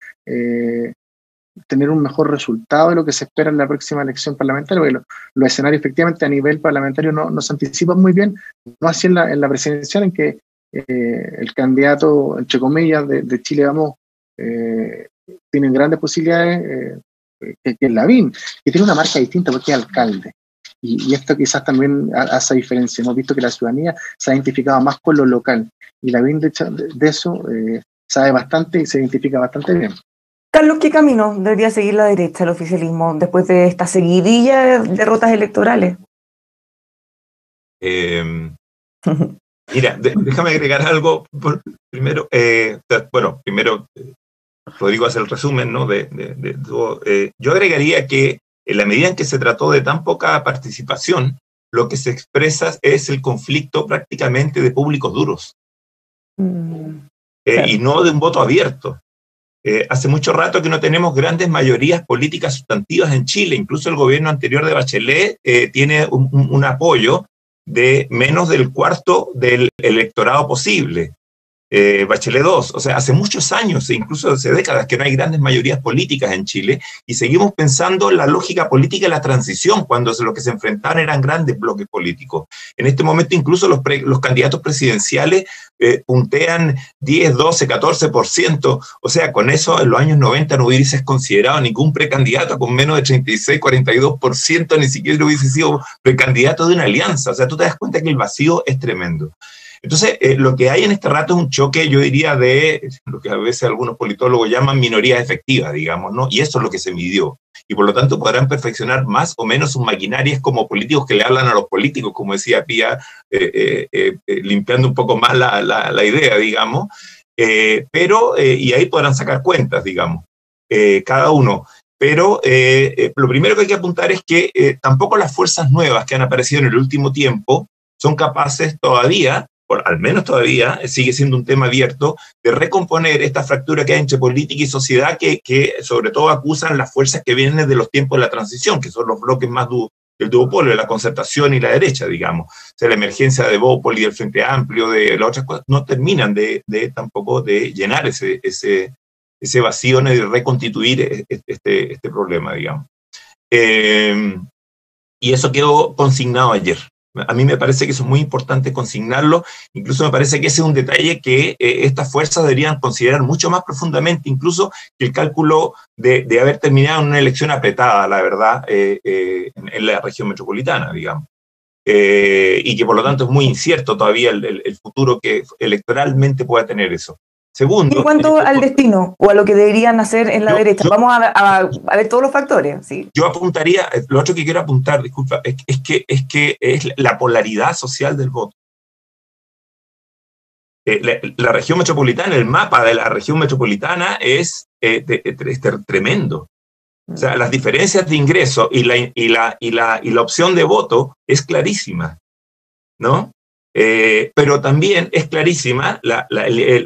tener un mejor resultado de lo que se espera en la próxima elección parlamentaria, porque los escenarios efectivamente a nivel parlamentario no se anticipan muy bien, no así en la presidencial, en que el candidato, entre comillas, de Chile Vamos, tienen grandes posibilidades, que es Lavín, que tiene una marca distinta porque es alcalde. Y esto quizás también hace diferencia. Hemos visto que la ciudadanía se ha identificado más con lo local, y Lavín de eso sabe bastante y se identifica bastante bien. Carlos, ¿qué camino debería seguir la derecha, el oficialismo, después de esta seguidilla de derrotas electorales? Mira, déjame agregar algo. Primero, Rodrigo hace el resumen, ¿no? Yo agregaría que en la medida en que se trató de tan poca participación, lo que se expresa es el conflicto prácticamente de públicos duros, y no de un voto abierto. Hace mucho rato que no tenemos grandes mayorías políticas sustantivas en Chile. Incluso el gobierno anterior de Bachelet tiene un apoyo de menos del cuarto del electorado posible. Bachelet 2, o sea, hace muchos años, incluso hace décadas, que no hay grandes mayorías políticas en Chile, y seguimos pensando en la lógica política de la transición, cuando lo que se enfrentaban eran grandes bloques políticos. En este momento incluso los candidatos presidenciales puntean 10, 12, 14%, o sea, con eso en los años 90 no hubiese considerado ningún precandidato con menos de 36, 42%, ni siquiera hubiese sido precandidato de una alianza. O sea, tú te das cuenta que el vacío es tremendo. Entonces, lo que hay en este rato es un choque, yo diría, de lo que a veces algunos politólogos llaman minorías efectivas, digamos, ¿no? Y eso es lo que se midió. Y por lo tanto podrán perfeccionar más o menos sus maquinarias como políticos que le hablan a los políticos, como decía Pía, limpiando un poco más la idea, digamos. Y ahí podrán sacar cuentas, digamos, cada uno. Pero lo primero que hay que apuntar es que tampoco las fuerzas nuevas que han aparecido en el último tiempo son capaces todavía, al menos todavía, sigue siendo un tema abierto, de recomponer esta fractura que hay entre política y sociedad que sobre todo acusan las fuerzas que vienen de los tiempos de la transición, que son los bloques más del duopolio, la concertación y la derecha, digamos. O sea, la emergencia de Bópoli, del Frente Amplio, de las otras cosas, no terminan tampoco de llenar ese vacío ni de reconstituir este problema, digamos. Y eso quedó consignado ayer. A mí me parece que eso es muy importante consignarlo, incluso me parece que ese es un detalle que estas fuerzas deberían considerar mucho más profundamente, incluso que el cálculo de haber terminado en una elección apretada, la verdad, en la región metropolitana, digamos. Y que por lo tanto es muy incierto todavía el futuro que electoralmente pueda tener eso. Segundo, en cuanto al destino o a lo que deberían hacer en la derecha, vamos a ver todos los factores. ¿Sí? Yo apuntaría, lo otro que quiero apuntar, disculpa, es que es la polaridad social del voto. La región metropolitana, el mapa de la región metropolitana es tremendo. O sea, las diferencias de ingreso y la opción de voto es clarísima, ¿no? Pero también es clarísima la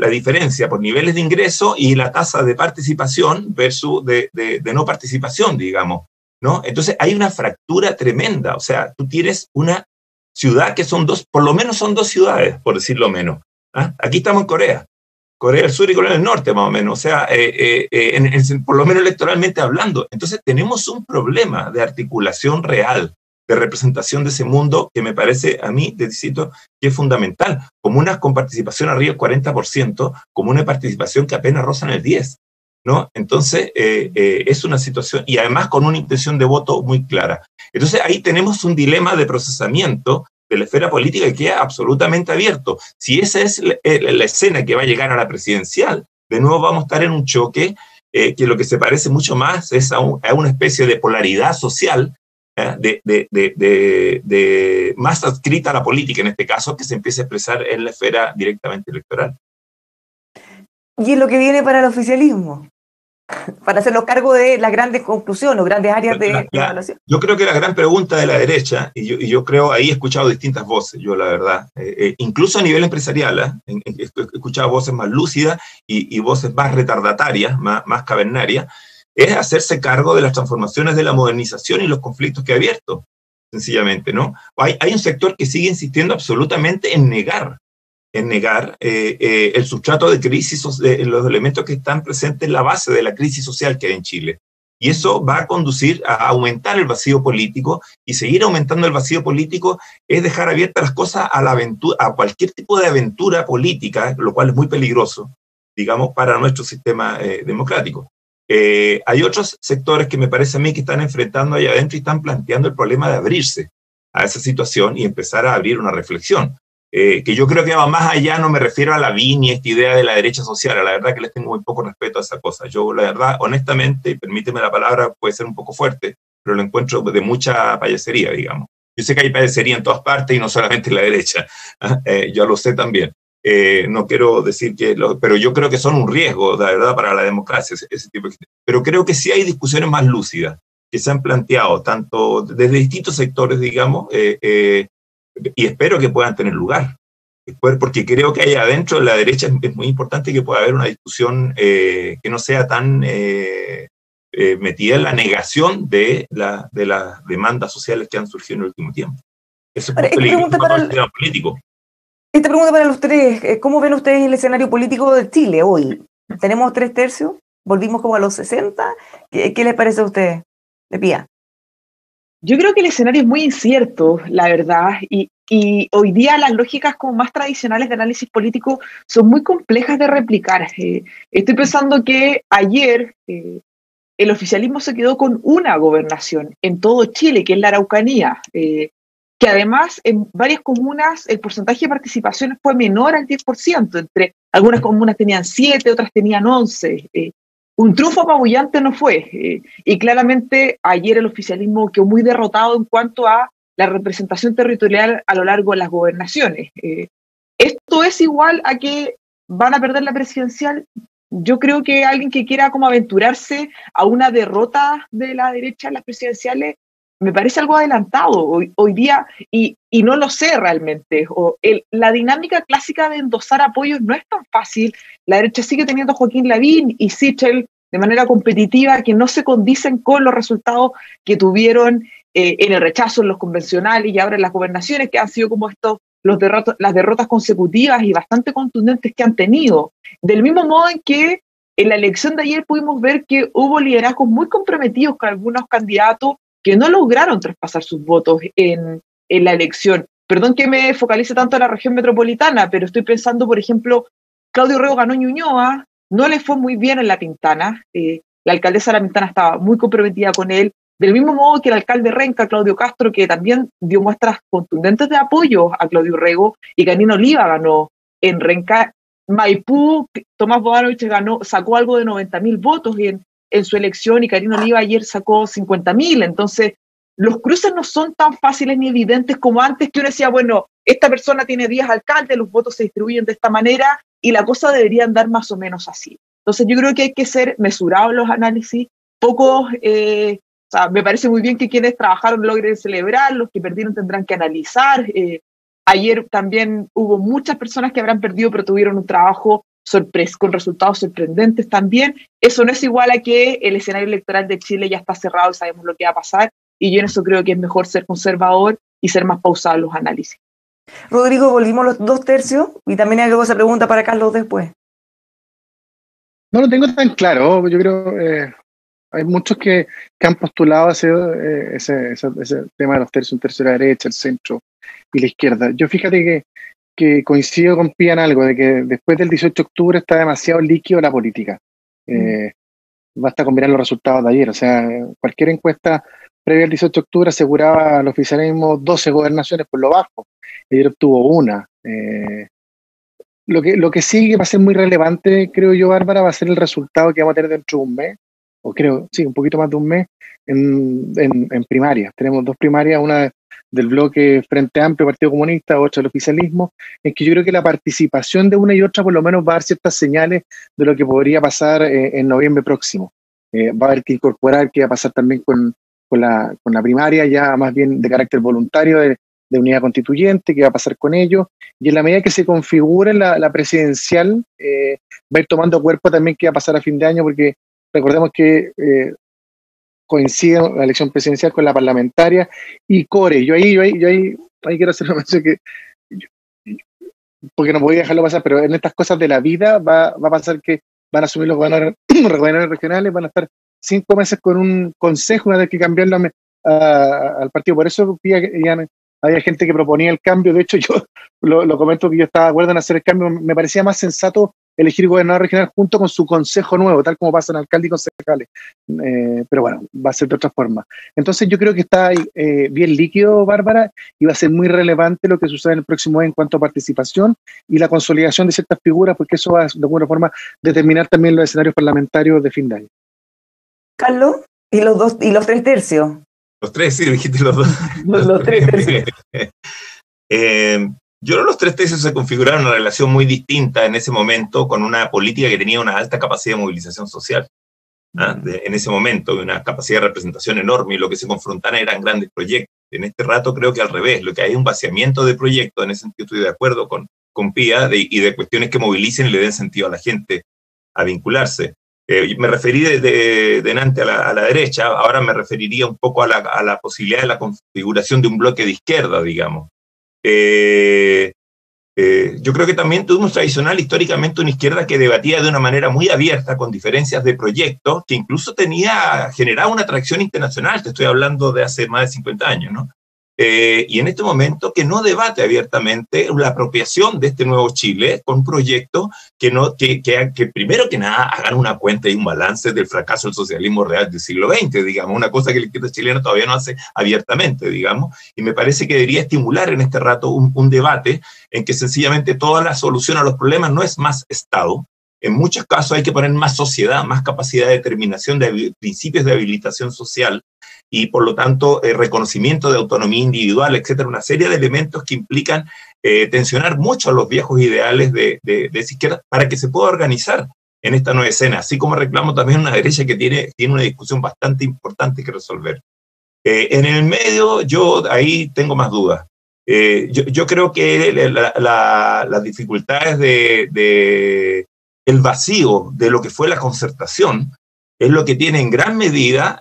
diferencia por niveles de ingreso y la tasa de participación versus de no participación, digamos, ¿no? Entonces hay una fractura tremenda. O sea, tú tienes una ciudad que por lo menos son dos ciudades, por decirlo menos. ¿Ah? Aquí estamos en Corea del Sur y Corea del Norte, más o menos, o sea, por lo menos electoralmente hablando. Entonces tenemos un problema de articulación real, de representación de ese mundo que me parece a mí, que es fundamental. Comunas con participación arriba del 40%, comunas de participación que apenas rozan el 10%, ¿no? Entonces, es una situación, y además con una intención de voto muy clara. Entonces, ahí tenemos un dilema de procesamiento de la esfera política que queda absolutamente abierto. Si esa es la escena que va a llegar a la presidencial, de nuevo vamos a estar en un choque que lo que se parece mucho más es a una especie de polaridad social, más adscrita a la política, en este caso, que se empieza a expresar en la esfera directamente electoral. ¿Y es lo que viene para el oficialismo? Para hacernos cargo de las grandes conclusiones o grandes áreas de evaluación. Yo creo que la gran pregunta de la derecha, y yo creo, ahí he escuchado distintas voces, yo la verdad, incluso a nivel empresarial, he escuchado voces más lúcidas y voces más retardatarias, más cavernarias, es hacerse cargo de las transformaciones de la modernización y los conflictos que ha abierto, sencillamente, ¿no? Hay un sector que sigue insistiendo absolutamente en negar el sustrato de crisis, los elementos que están presentes en la base de la crisis social que hay en Chile. Y eso va a conducir a aumentar el vacío político, y seguir aumentando el vacío político es dejar abiertas las cosas a la aventura, a cualquier tipo de aventura política, lo cual es muy peligroso, digamos, para nuestro sistema democrático. Hay otros sectores que me parece a mí que están enfrentando allá adentro y están planteando el problema de abrirse a esa situación y empezar a abrir una reflexión. Que yo creo que va más allá, no me refiero a Lavín y esta idea de la derecha social, la verdad que les tengo muy poco respeto a esa cosa. Yo, la verdad, honestamente, permíteme la palabra, puede ser un poco fuerte, pero lo encuentro de mucha payasería, digamos. Yo sé que hay payasería en todas partes y no solamente en la derecha, yo lo sé también. No quiero decir que, pero yo creo que son un riesgo, la verdad, para la democracia, ese tipo de... Pero creo que sí hay discusiones más lúcidas que se han planteado, tanto desde distintos sectores, digamos, y espero que puedan tener lugar, porque creo que ahí adentro de la derecha es muy importante que pueda haber una discusión que no sea tan metida en la negación de las demandas sociales que han surgido en el último tiempo. Eso es muy peligroso para el sistema político. Esta pregunta para los tres: ¿cómo ven ustedes el escenario político de Chile hoy? ¿Tenemos 3/3? ¿Volvimos como a los 60? ¿Qué les parece a ustedes? De Pía. Yo creo que el escenario es muy incierto, la verdad, y hoy día las lógicas como más tradicionales de análisis político son muy complejas de replicar. Estoy pensando que ayer el oficialismo se quedó con una gobernación en todo Chile, que es la Araucanía, que además en varias comunas el porcentaje de participación fue menor al 10%, entre algunas comunas tenían 7, otras tenían 11%. Un triunfo apabullante no fue, y claramente ayer el oficialismo quedó muy derrotado en cuanto a la representación territorial a lo largo de las gobernaciones. ¿Esto es igual a que van a perder la presidencial? Yo creo que alguien que quiera como aventurarse a una derrota de la derecha en las presidenciales me parece algo adelantado hoy día, y no lo sé realmente. La dinámica clásica de endosar apoyos no es tan fácil. La derecha sigue teniendo a Joaquín Lavín y Sichel de manera competitiva que no se condicen con los resultados que tuvieron en el rechazo, en los convencionales y ahora en las gobernaciones, que han sido como las derrotas consecutivas y bastante contundentes que han tenido. Del mismo modo en que en la elección de ayer pudimos ver que hubo liderazgos muy comprometidos con algunos candidatos que no lograron traspasar sus votos en la elección. Perdón que me focalice tanto en la región metropolitana, pero estoy pensando, por ejemplo, Claudio Rego ganó Ñuñoa, no le fue muy bien en La Pintana, la alcaldesa de La Pintana estaba muy comprometida con él, del mismo modo que el alcalde Renca, Claudio Castro, que también dio muestras contundentes de apoyo a Claudio Rego, y Karina Oliva ganó en Renca. Maipú, Tomás Bodanovich sacó algo de 90.000 votos en su elección, y Karina Oliva ayer sacó 50.000. Entonces, los cruces no son tan fáciles ni evidentes como antes, que uno decía, bueno, esta persona tiene 10 alcaldes, los votos se distribuyen de esta manera, y la cosa debería andar más o menos así. Entonces, yo creo que hay que ser mesurados en los análisis, o sea, me parece muy bien que quienes trabajaron logren celebrar, los que perdieron tendrán que analizar. Ayer también hubo muchas personas que habrán perdido, pero tuvieron un trabajo con resultados sorprendentes también. Eso no es igual a que el escenario electoral de Chile ya está cerrado y sabemos lo que va a pasar, y yo en eso creo que es mejor ser conservador y ser más pausado en los análisis. Rodrigo, volvimos los 2/3, y también hay luego esa pregunta para Carlos después. No lo tengo tan claro. Yo creo hay muchos que han postulado ese tema de los tercios, un tercio de la derecha, el centro y la izquierda. Yo fíjate que coincido con Pía en algo, de que después del 18 de octubre está demasiado líquido la política. Basta con mirar los resultados de ayer. O sea, cualquier encuesta previa al 18 de octubre aseguraba al oficialismo 12 gobernaciones por lo bajo. Ayer obtuvo una. Lo que sí que va a ser muy relevante, creo yo, Bárbara, va a ser el resultado que vamos a tener dentro de un mes, o creo, sí, un poquito más de un mes, en primarias. Tenemos 2 primarias, una del bloque Frente Amplio, Partido Comunista, otra del oficialismo, en que yo creo que la participación de una y otra por lo menos va a dar ciertas señales de lo que podría pasar en noviembre próximo. Va a haber que incorporar qué va a pasar también con la primaria, ya más bien de carácter voluntario, de unidad constituyente, qué va a pasar con ello, y en la medida que se configure la presidencial, va a ir tomando cuerpo también qué va a pasar a fin de año, porque recordemos que coincide la elección presidencial con la parlamentaria y core. Yo ahí quiero hacer una mención porque no podía dejarlo pasar, pero en estas cosas de la vida va a pasar que van a asumir los gobernadores regionales, van a estar 5 meses con un consejo, de que cambiarlo al partido. Por eso había gente que proponía el cambio. De hecho, yo lo comento, que yo estaba de acuerdo en hacer el cambio. Me parecía más sensato elegir gobernador regional junto con su consejo nuevo, tal como pasa en alcalde y concejales. Pero bueno, va a ser de otra forma. Entonces yo creo que está bien líquido, Bárbara, y va a ser muy relevante lo que suceda en el próximo año en cuanto a participación y la consolidación de ciertas figuras, porque eso va de alguna forma determinar también los escenarios parlamentarios de fin de año. Carlos, ¿y los 3/3? Los 3, sí, dijiste los 2. Los 3/3. Yo creo que los 3/3 se configuraron una relación muy distinta en ese momento, con una política que tenía una alta capacidad de movilización social. En ese momento, una capacidad de representación enorme, y lo que se confrontaban eran grandes proyectos. En este rato creo que al revés, lo que hay es un vaciamiento de proyectos. En ese sentido estoy de acuerdo con Pía, y de cuestiones que movilicen y le den sentido a la gente a vincularse. Me referí delante a la derecha, ahora me referiría un poco a la posibilidad de la configuración de un bloque de izquierda, digamos. Yo creo que también tuvimos tradicional históricamente una izquierda que debatía de una manera muy abierta, con diferencias de proyectos, que incluso generaba una atracción internacional. Te estoy hablando de hace más de 50 años, ¿no? Y en este momento que no debate abiertamente la apropiación de este nuevo Chile con proyectos que primero que nada hagan una cuenta y un balance del fracaso del socialismo real del siglo XX, digamos, una cosa que la izquierda chilena todavía no hace abiertamente, digamos, y me parece que debería estimular en este rato un debate en que sencillamente toda la solución a los problemas no es más Estado. En muchos casos hay que poner más sociedad, más capacidad de determinación de principios de habilitación social, y por lo tanto reconocimiento de autonomía individual, etcétera, una serie de elementos que implican tensionar mucho a los viejos ideales de esa izquierda para que se pueda organizar en esta nueva escena, así como reclamo también una derecha que tiene una discusión bastante importante que resolver. En el medio yo ahí tengo más dudas. Yo creo que las dificultades el vacío de lo que fue la concertación es lo que tiene en gran medida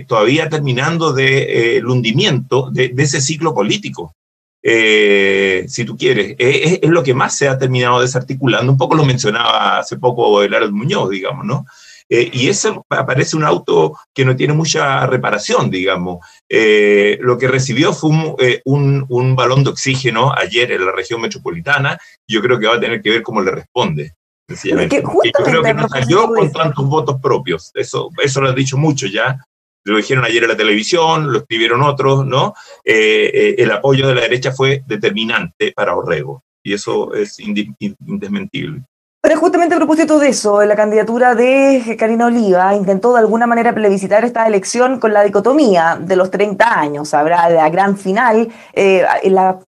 todavía terminando el hundimiento de ese ciclo político. Si tú quieres, es lo que más se ha terminado desarticulando. Un poco lo mencionaba hace poco el Harold Muñoz, digamos, ¿no? Y eso parece un auto que no tiene mucha reparación, digamos. Lo que recibió fue un balón de oxígeno ayer en la región metropolitana. Yo creo que va a tener que ver cómo le responde. Sencillamente. Yo creo que no salió con tantos votos propios. Eso lo han dicho muchos ya. Lo dijeron ayer en la televisión, lo escribieron otros, ¿no? El apoyo de la derecha fue determinante para Orrego. Y eso es indesmentible. Pero justamente a propósito de eso, la candidatura de Karina Oliva intentó de alguna manera plebiscitar esta elección con la dicotomía de los 30 años. Habrá la gran final en la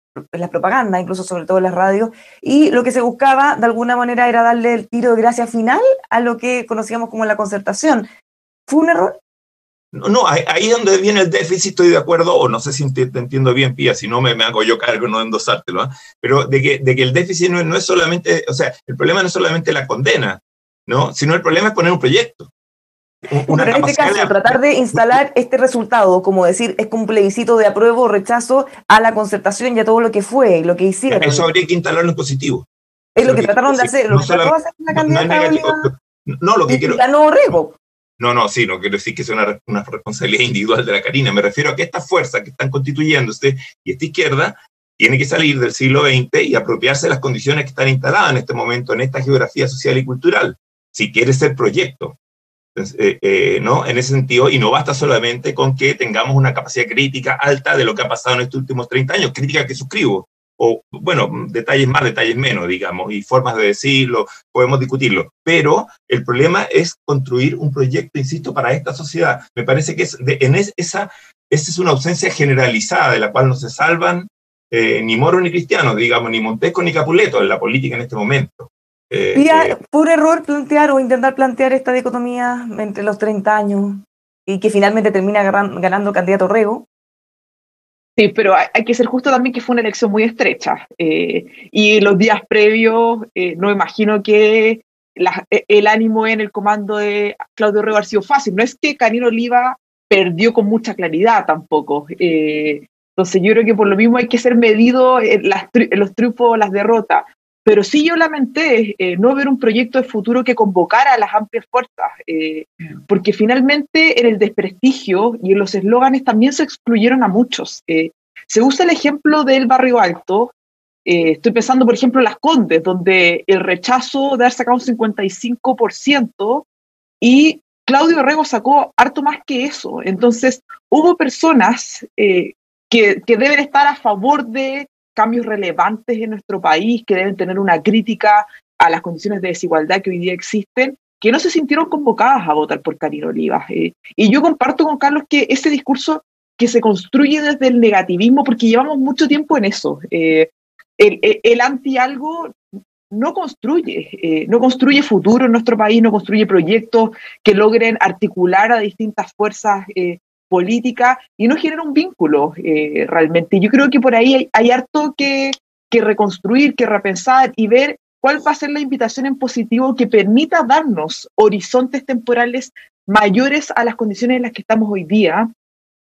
propaganda, incluso sobre todo en las radios, y lo que se buscaba de alguna manera era darle el tiro de gracia final a lo que conocíamos como la concertación. ¿Fue un error? No, ahí es donde viene el déficit, estoy de acuerdo, o no sé si te entiendo bien, Pía, si no me hago yo cargo, no endosártelo, ¿eh? Pero de que el déficit no es solamente, o sea, el problema no es solamente la condena, ¿no? Sino el problema es poner un proyecto. Pero en este caso, tratar de instalar este resultado, como decir, es como un plebiscito de apruebo o rechazo a la concertación y a todo lo que fue y lo que hicieron. Eso habría que instalarlo en positivo. Es lo que trataron de hacer, lo que trató de hacer la candidata Oliva. No, lo que quiero... ganó Orrego. No, sí, no quiero decir que sea una responsabilidad individual de la Karina. Me refiero a que estas fuerzas que están constituyéndose y esta izquierda tiene que salir del siglo XX y apropiarse de las condiciones que están instaladas en este momento en esta geografía social y cultural, si quiere ser proyecto. Entonces, ¿no? En ese sentido, y no basta solamente con que tengamos una capacidad crítica alta de lo que ha pasado en estos últimos 30 años, crítica que suscribo, o bueno, detalles más, detalles menos, digamos, y formas de decirlo, podemos discutirlo, pero el problema es construir un proyecto, insisto, para esta sociedad. Me parece que esa es una ausencia generalizada de la cual no se salvan ni Moro ni Cristiano, digamos, ni Montesco ni Capuleto en la política en este momento. ¿Por error plantear o intentar plantear esta dicotomía entre los 30 años y que finalmente termina ganando el candidato Orrego? Sí, pero hay que ser justo también que fue una elección muy estrecha. Y los días previos, no imagino que el ánimo en el comando de Claudio Orrego ha sido fácil. No es que Karina Oliva perdió con mucha claridad tampoco. Entonces yo creo que por lo mismo hay que ser medido en los triunfos o las derrotas. pero sí yo lamenté no ver un proyecto de futuro que convocara a las amplias fuerzas, porque finalmente en el desprestigio y en los eslóganes también se excluyeron a muchos. Se usa el ejemplo del Barrio Alto. Estoy pensando, por ejemplo, en Las Condes, donde el rechazo de haber sacado un 55% y Claudio Orrego sacó harto más que eso. Entonces, hubo personas que deben estar a favor de cambios relevantes en nuestro país, que deben tener una crítica a las condiciones de desigualdad que hoy día existen, que no se sintieron convocadas a votar por Karina Olivas. Y yo comparto con Carlos que ese discurso que se construye desde el negativismo, porque llevamos mucho tiempo en eso, el anti-algo no construye futuro en nuestro país, no construye proyectos que logren articular a distintas fuerzas políticas y no genera un vínculo realmente. Yo creo que por ahí hay harto que reconstruir, que repensar y ver cuál va a ser la invitación en positivo que permita darnos horizontes temporales mayores a las condiciones en las que estamos hoy día,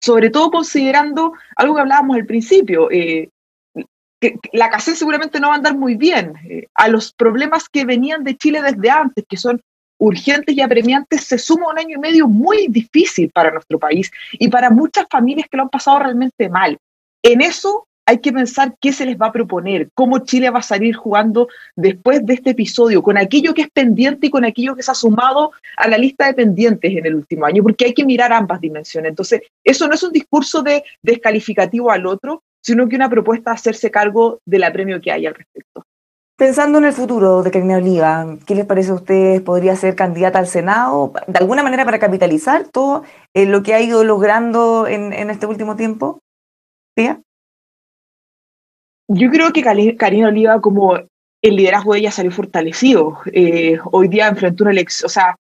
sobre todo considerando algo que hablábamos al principio, que la CACEN seguramente no va a andar muy bien. A los problemas que venían de Chile desde antes, que son urgentes y apremiantes, se suma un año y medio muy difícil para nuestro país y para muchas familias que lo han pasado realmente mal. En eso hay que pensar qué se les va a proponer, cómo Chile va a salir jugando después de este episodio, con aquello que es pendiente y con aquello que se ha sumado a la lista de pendientes en el último año, porque hay que mirar ambas dimensiones. Entonces, eso no es un discurso de descalificativo al otro, sino que una propuesta de hacerse cargo del apremio que hay al respecto. Pensando en el futuro de Karina Oliva, ¿qué les parece a ustedes? ¿Podría ser candidata al Senado de alguna manera para capitalizar todo lo que ha ido logrando en este último tiempo? ¿Pía? Yo creo que Karina Oliva, como el liderazgo de ella salió fortalecido, hoy día enfrentó una elección, o sea,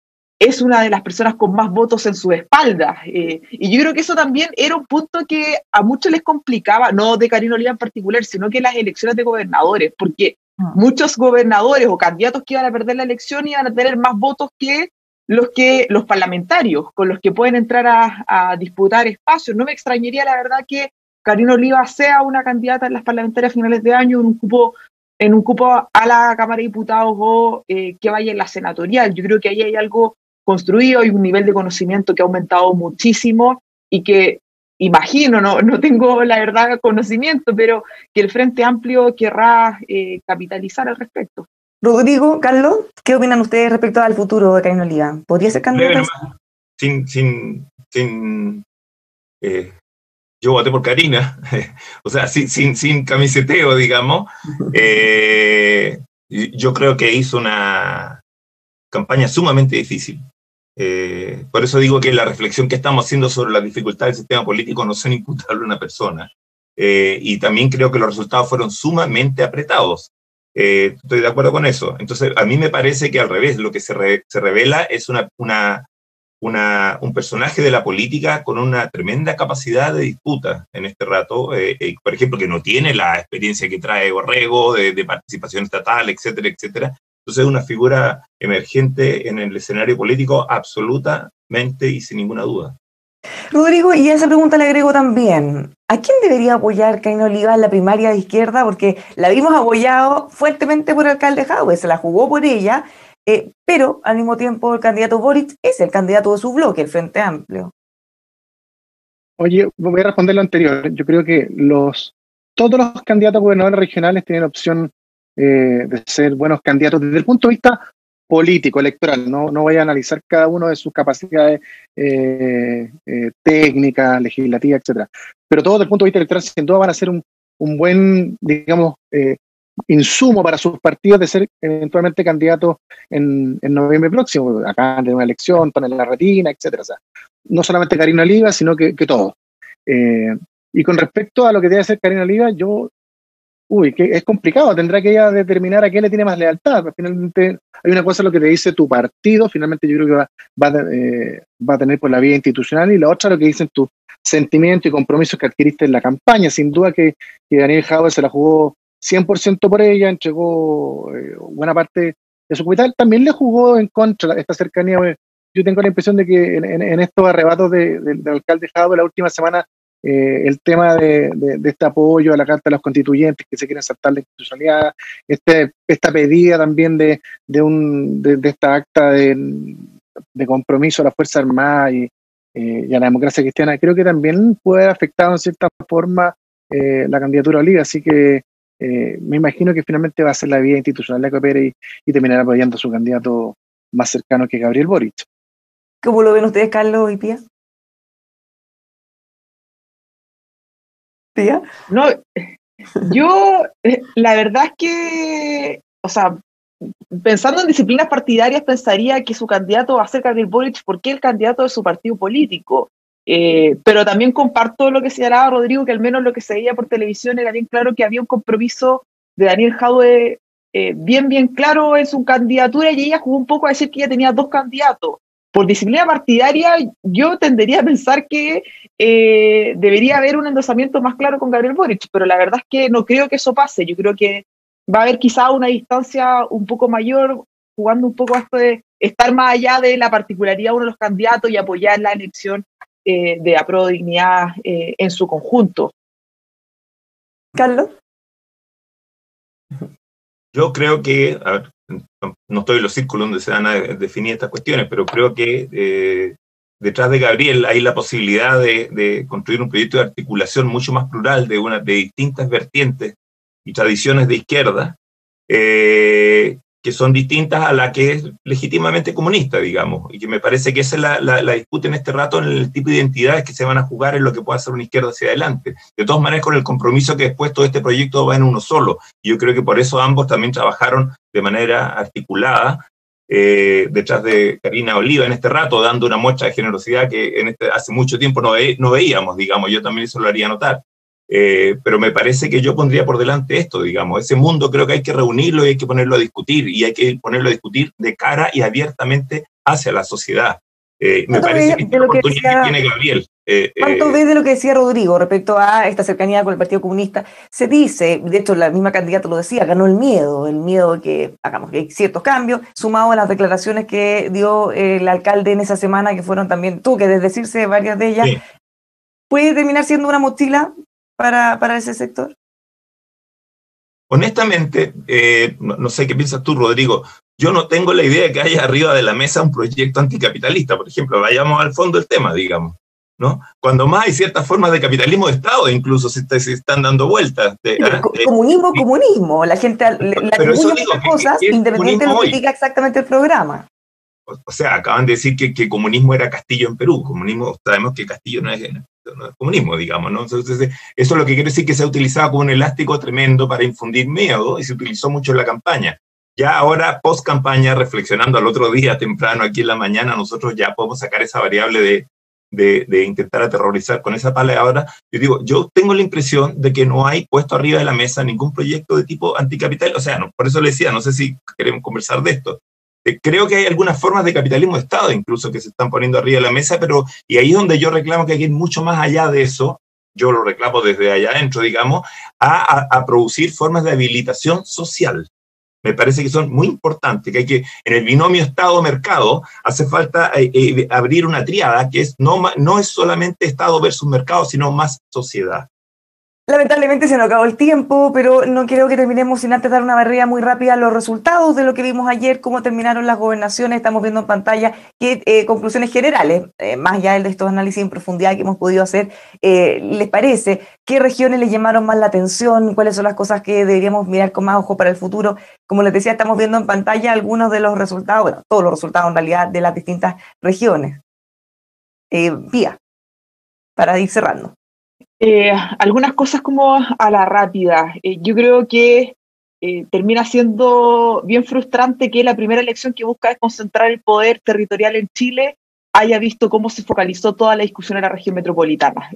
es una de las personas con más votos en su espalda. Y yo creo que eso también era un punto que a muchos les complicaba, no de Karina Oliva en particular, sino que las elecciones de gobernadores, porque muchos gobernadores o candidatos que iban a perder la elección iban a tener más votos que los parlamentarios, con los que pueden entrar a disputar espacios. No me extrañaría, la verdad, que Karina Oliva sea una candidata en las parlamentarias finales de año en un cupo a la Cámara de Diputados o que vaya en la senatorial. Yo creo que ahí hay algo construido y un nivel de conocimiento que ha aumentado muchísimo y que imagino, no tengo la verdad conocimiento, pero que el Frente Amplio querrá capitalizar al respecto. Rodrigo, Carlos, ¿qué opinan ustedes respecto al futuro de Karina Oliva? ¿Podría ser candidata? Yo voté por Karina, o sea, sin camiseteo, digamos. Yo creo que hizo una campaña sumamente difícil. Por eso digo que la reflexión que estamos haciendo sobre las dificultades del sistema político no son imputables a una persona. Y también creo que los resultados fueron sumamente apretados. Estoy de acuerdo con eso. Entonces, a mí me parece que al revés, lo que se revela es un personaje de la política con una tremenda capacidad de disputa en este rato, por ejemplo, que no tiene la experiencia que trae Orrego de participación estatal, etcétera, etcétera. Entonces es una figura emergente en el escenario político absolutamente y sin ninguna duda. Rodrigo, y a esa pregunta le agrego también, ¿a quién debería apoyar Karina Oliva en la primaria de izquierda? Porque la vimos apoyado fuertemente por el alcalde Jadwe, se la jugó por ella, pero al mismo tiempo el candidato Boric es el candidato de su bloque, el Frente Amplio. Oye, voy a responder lo anterior. Yo creo que todos los candidatos a gobernadores regionales tienen opción de ser buenos candidatos desde el punto de vista político, electoral. No voy a analizar cada uno de sus capacidades técnicas, legislativas, etcétera. Pero todos desde el punto de vista electoral sin duda van a ser un buen, digamos, insumo para sus partidos de ser eventualmente candidatos en noviembre próximo. Acá de una elección, ponen la retina, etcétera. O sea, no solamente Karina Oliva, sino que todos. Y con respecto a lo que debe hacer Karina Oliva, que es complicado, tendrá que ella determinar a quién le tiene más lealtad. Finalmente, hay una cosa lo que te dice tu partido, finalmente yo creo que va a tener por la vía institucional, y la otra lo que dicen tus sentimientos y compromisos que adquiriste en la campaña. Sin duda que Daniel Jadwe se la jugó 100% por ella, entregó buena parte de su capital, también le jugó en contra esta cercanía. Yo tengo la impresión de que en estos arrebatos del alcalde Jadwe la última semana el tema de este apoyo a la Carta de los Constituyentes que se quieren saltar la institucionalidad, esta pedida también de esta acta de compromiso a la Fuerza Armada y a la democracia cristiana, creo que también puede haber afectado en cierta forma la candidatura a Oliva, así que me imagino que finalmente va a ser la vía institucional la que opere y terminará apoyando a su candidato más cercano, que es Gabriel Boric. ¿Cómo lo ven ustedes, Carlos y Pía? ¿Pía? No, yo la verdad es que, o sea, pensando en disciplinas partidarias, pensaría que su candidato va a ser Gabriel Boric porque es el candidato de su partido político. Pero también comparto lo que señalaba Rodrigo, que al menos lo que se veía por televisión era bien claro que había un compromiso de Daniel Jadwe bien claro en su candidatura, y ella jugó un poco a decir que ella tenía dos candidatos. Por disciplina partidaria, yo tendería a pensar que debería haber un endosamiento más claro con Gabriel Boric, pero la verdad es que no creo que eso pase. Yo creo que va a haber quizá una distancia un poco mayor, jugando un poco a esto de estar más allá de la particularidad de uno de los candidatos y apoyar la elección de Apruebo Dignidad en su conjunto. Carlos. Yo creo que, a ver, no estoy en los círculos donde se van a definir estas cuestiones, pero creo que detrás de Gabriel hay la posibilidad de construir un proyecto de articulación mucho más plural de distintas vertientes y tradiciones de izquierda, que son distintas a la que es legítimamente comunista, digamos, y que me parece que esa es la disputa en este rato, en el tipo de identidades que se van a jugar en lo que pueda ser una izquierda hacia adelante. De todas maneras, con el compromiso que después todo este proyecto va en uno solo, y yo creo que por eso ambos también trabajaron de manera articulada detrás de Karina Oliva en este rato, dando una muestra de generosidad que hace mucho tiempo no veíamos, digamos. Yo también eso lo haría notar. Pero me parece que yo pondría por delante esto, digamos, ese mundo creo que hay que reunirlo y hay que ponerlo a discutir, y hay que ponerlo a discutir de cara y abiertamente hacia la sociedad. Me parece que es la oportunidad que tiene Gabriel. ¿Cuánto ves de lo que decía Rodrigo respecto a esta cercanía con el Partido Comunista? Se dice, de hecho la misma candidata lo decía, ganó el miedo de que hagamos que hay ciertos cambios, sumado a las declaraciones que dio el alcalde en esa semana, que fueron también, tuvo que desdecirse varias de ellas. Sí. ¿Puede terminar siendo una mochila para ese sector? Honestamente, no sé qué piensas tú, Rodrigo. Yo no tengo la idea de que haya arriba de la mesa un proyecto anticapitalista, por ejemplo. Vayamos al fondo del tema, digamos, ¿no? Cuando más hay ciertas formas de capitalismo de Estado, incluso se están dando vueltas. Comunismo. La gente le atribuye muchas cosas, independientemente de lo que diga exactamente el programa. O sea, acaban de decir que comunismo era Castillo en Perú. Comunismo, sabemos que Castillo no es comunismo, digamos, ¿no? Entonces, eso es lo que quiere decir que se ha utilizado como un elástico tremendo para infundir miedo, y se utilizó mucho en la campaña. Ya ahora, post campaña, reflexionando al otro día temprano, aquí en la mañana, nosotros ya podemos sacar esa variable de intentar aterrorizar con esa palabra. Yo digo, yo tengo la impresión de que no hay puesto arriba de la mesa ningún proyecto de tipo anticapital. O sea, no, por eso le decía, no sé si queremos conversar de esto. Creo que hay algunas formas de capitalismo de Estado incluso que se están poniendo arriba de la mesa, y ahí es donde yo reclamo que hay que ir mucho más allá de eso. Yo lo reclamo desde allá adentro, digamos, a producir formas de habilitación social. Me parece que son muy importantes, que hay que, en el binomio Estado-mercado, hace falta abrir una tríada que no es solamente Estado versus mercado, sino más sociedad. Lamentablemente se nos acabó el tiempo, pero no quiero que terminemos sin antes dar una barrera muy rápida a los resultados de lo que vimos ayer, cómo terminaron las gobernaciones. Estamos viendo en pantalla conclusiones generales, más allá de estos análisis en profundidad que hemos podido hacer. ¿Les parece? ¿Qué regiones les llamaron más la atención? ¿Cuáles son las cosas que deberíamos mirar con más ojo para el futuro? Como les decía, estamos viendo en pantalla algunos de los resultados, bueno, todos los resultados en realidad de las distintas regiones. Pía, para ir cerrando. Algunas cosas como a la rápida. Yo creo que termina siendo bien frustrante que la primera elección que busca desconcentrar el poder territorial en Chile haya visto cómo se focalizó toda la discusión en la región metropolitana.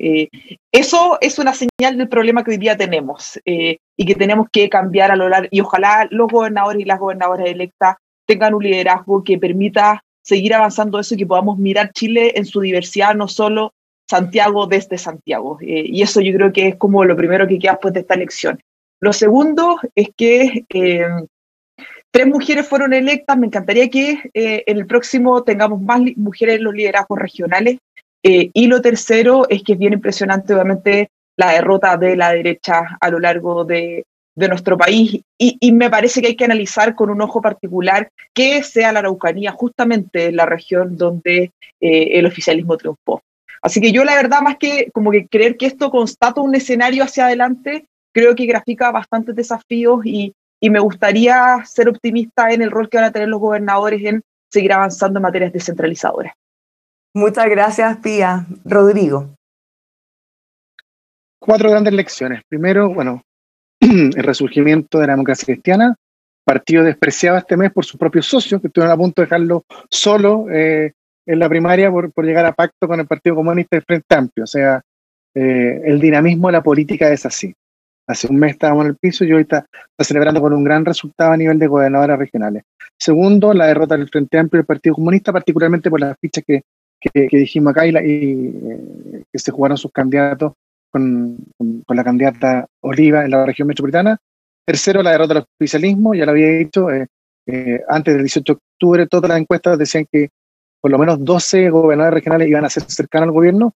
Eso es una señal del problema que hoy día tenemos y que tenemos que cambiar a lo largo, y ojalá los gobernadores y las gobernadoras electas tengan un liderazgo que permita seguir avanzando eso y que podamos mirar Chile en su diversidad, no solo Santiago desde Santiago. Y eso yo creo que es como lo primero que queda después de esta elección. Lo segundo es que 3 mujeres fueron electas. Me encantaría que en el próximo tengamos más mujeres en los liderazgos regionales. Y lo tercero es que es bien impresionante, obviamente, la derrota de la derecha a lo largo de nuestro país, y me parece que hay que analizar con un ojo particular que sea la Araucanía justamente la región donde el oficialismo triunfó. Así que yo la verdad, más que como que creer que esto constata un escenario hacia adelante, creo que grafica bastantes desafíos, y me gustaría ser optimista en el rol que van a tener los gobernadores en seguir avanzando en materias descentralizadoras. Muchas gracias, Pía. Rodrigo. 4 grandes lecciones. Primero, bueno, el resurgimiento de la democracia cristiana, partido despreciado este mes por sus propios socios, que estuvieron a punto de dejarlo solo en la primaria por llegar a pacto con el Partido Comunista y el Frente Amplio. O sea, el dinamismo de la política es así. Hace un mes estábamos en el piso y hoy está celebrando con un gran resultado a nivel de gobernadoras regionales. Segundo, la derrota del Frente Amplio y el Partido Comunista, particularmente por las fichas que dijimos acá y que se jugaron sus candidatos con la candidata Oliva en la región metropolitana. Tercero, la derrota del oficialismo, ya lo había dicho, antes del 18 de octubre todas las encuestas decían que por lo menos 12 gobernadores regionales iban a ser cercanos al gobierno.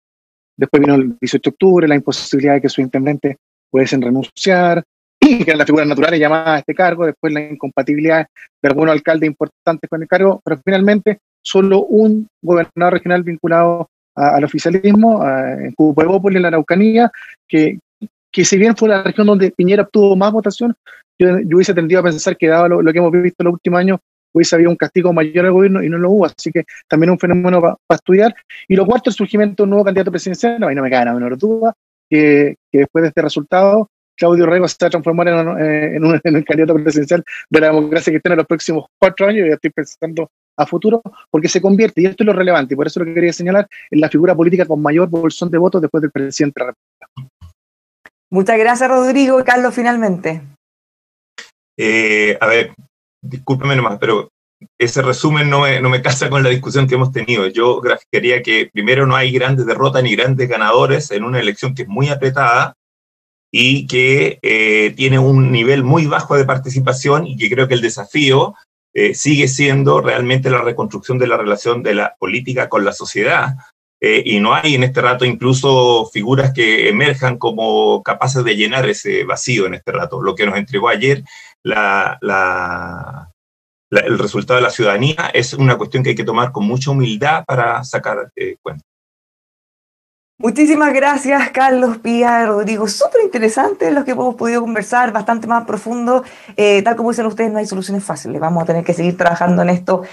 Después vino el 18 de octubre, la imposibilidad de que sus intendentes pudiesen renunciar, que eran las figuras naturales llamadas a este cargo, después la incompatibilidad de algunos alcaldes importantes con el cargo, pero finalmente solo un gobernador regional vinculado al oficialismo, en Copiapó, en la Araucanía, que si bien fue la región donde Piñera obtuvo más votación, yo hubiese tendido a pensar que dado lo que hemos visto en los últimos años, hubiese habido un castigo mayor al gobierno y no lo hubo, así que también un fenómeno para estudiar. Y lo cuarto, el surgimiento de un nuevo candidato presidencial, ahí no me cae la menor duda, que después de este resultado, Claudio Rego se va a transformar en un candidato presidencial de la democracia cristiana en los próximos 4 años, y ya estoy pensando a futuro, porque se convierte, y esto es lo relevante, y por eso lo que quería señalar, en la figura política con mayor bolsón de votos después del presidente de la República. Muchas gracias, Rodrigo. Y Carlos, finalmente. A ver, discúlpeme nomás, pero ese resumen no me casa con la discusión que hemos tenido. Yo graficaría que primero no hay grandes derrotas ni grandes ganadores en una elección que es muy apretada y que tiene un nivel muy bajo de participación, y que creo que el desafío sigue siendo realmente la reconstrucción de la relación de la política con la sociedad. Y no hay en este rato incluso figuras que emerjan como capaces de llenar ese vacío en este rato. Lo que nos entregó ayer el resultado de la ciudadanía es una cuestión que hay que tomar con mucha humildad para sacar cuenta. Muchísimas gracias, Carlos, Pía, Rodrigo. Súper interesante lo que hemos podido conversar, bastante más profundo. Tal como dicen ustedes, no hay soluciones fáciles. Vamos a tener que seguir trabajando en esto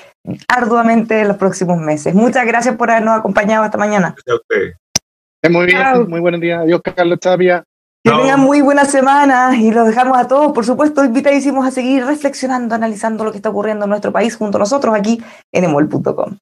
arduamente en los próximos meses. Muchas gracias por habernos acompañado esta mañana. Gracias a ustedes. Muy bien, muy buenos días. Adiós, Carlos Tapia. Que tengan muy buena semana, y los dejamos a todos, por supuesto, invitadísimos a seguir reflexionando, analizando lo que está ocurriendo en nuestro país junto a nosotros aquí en emol.com.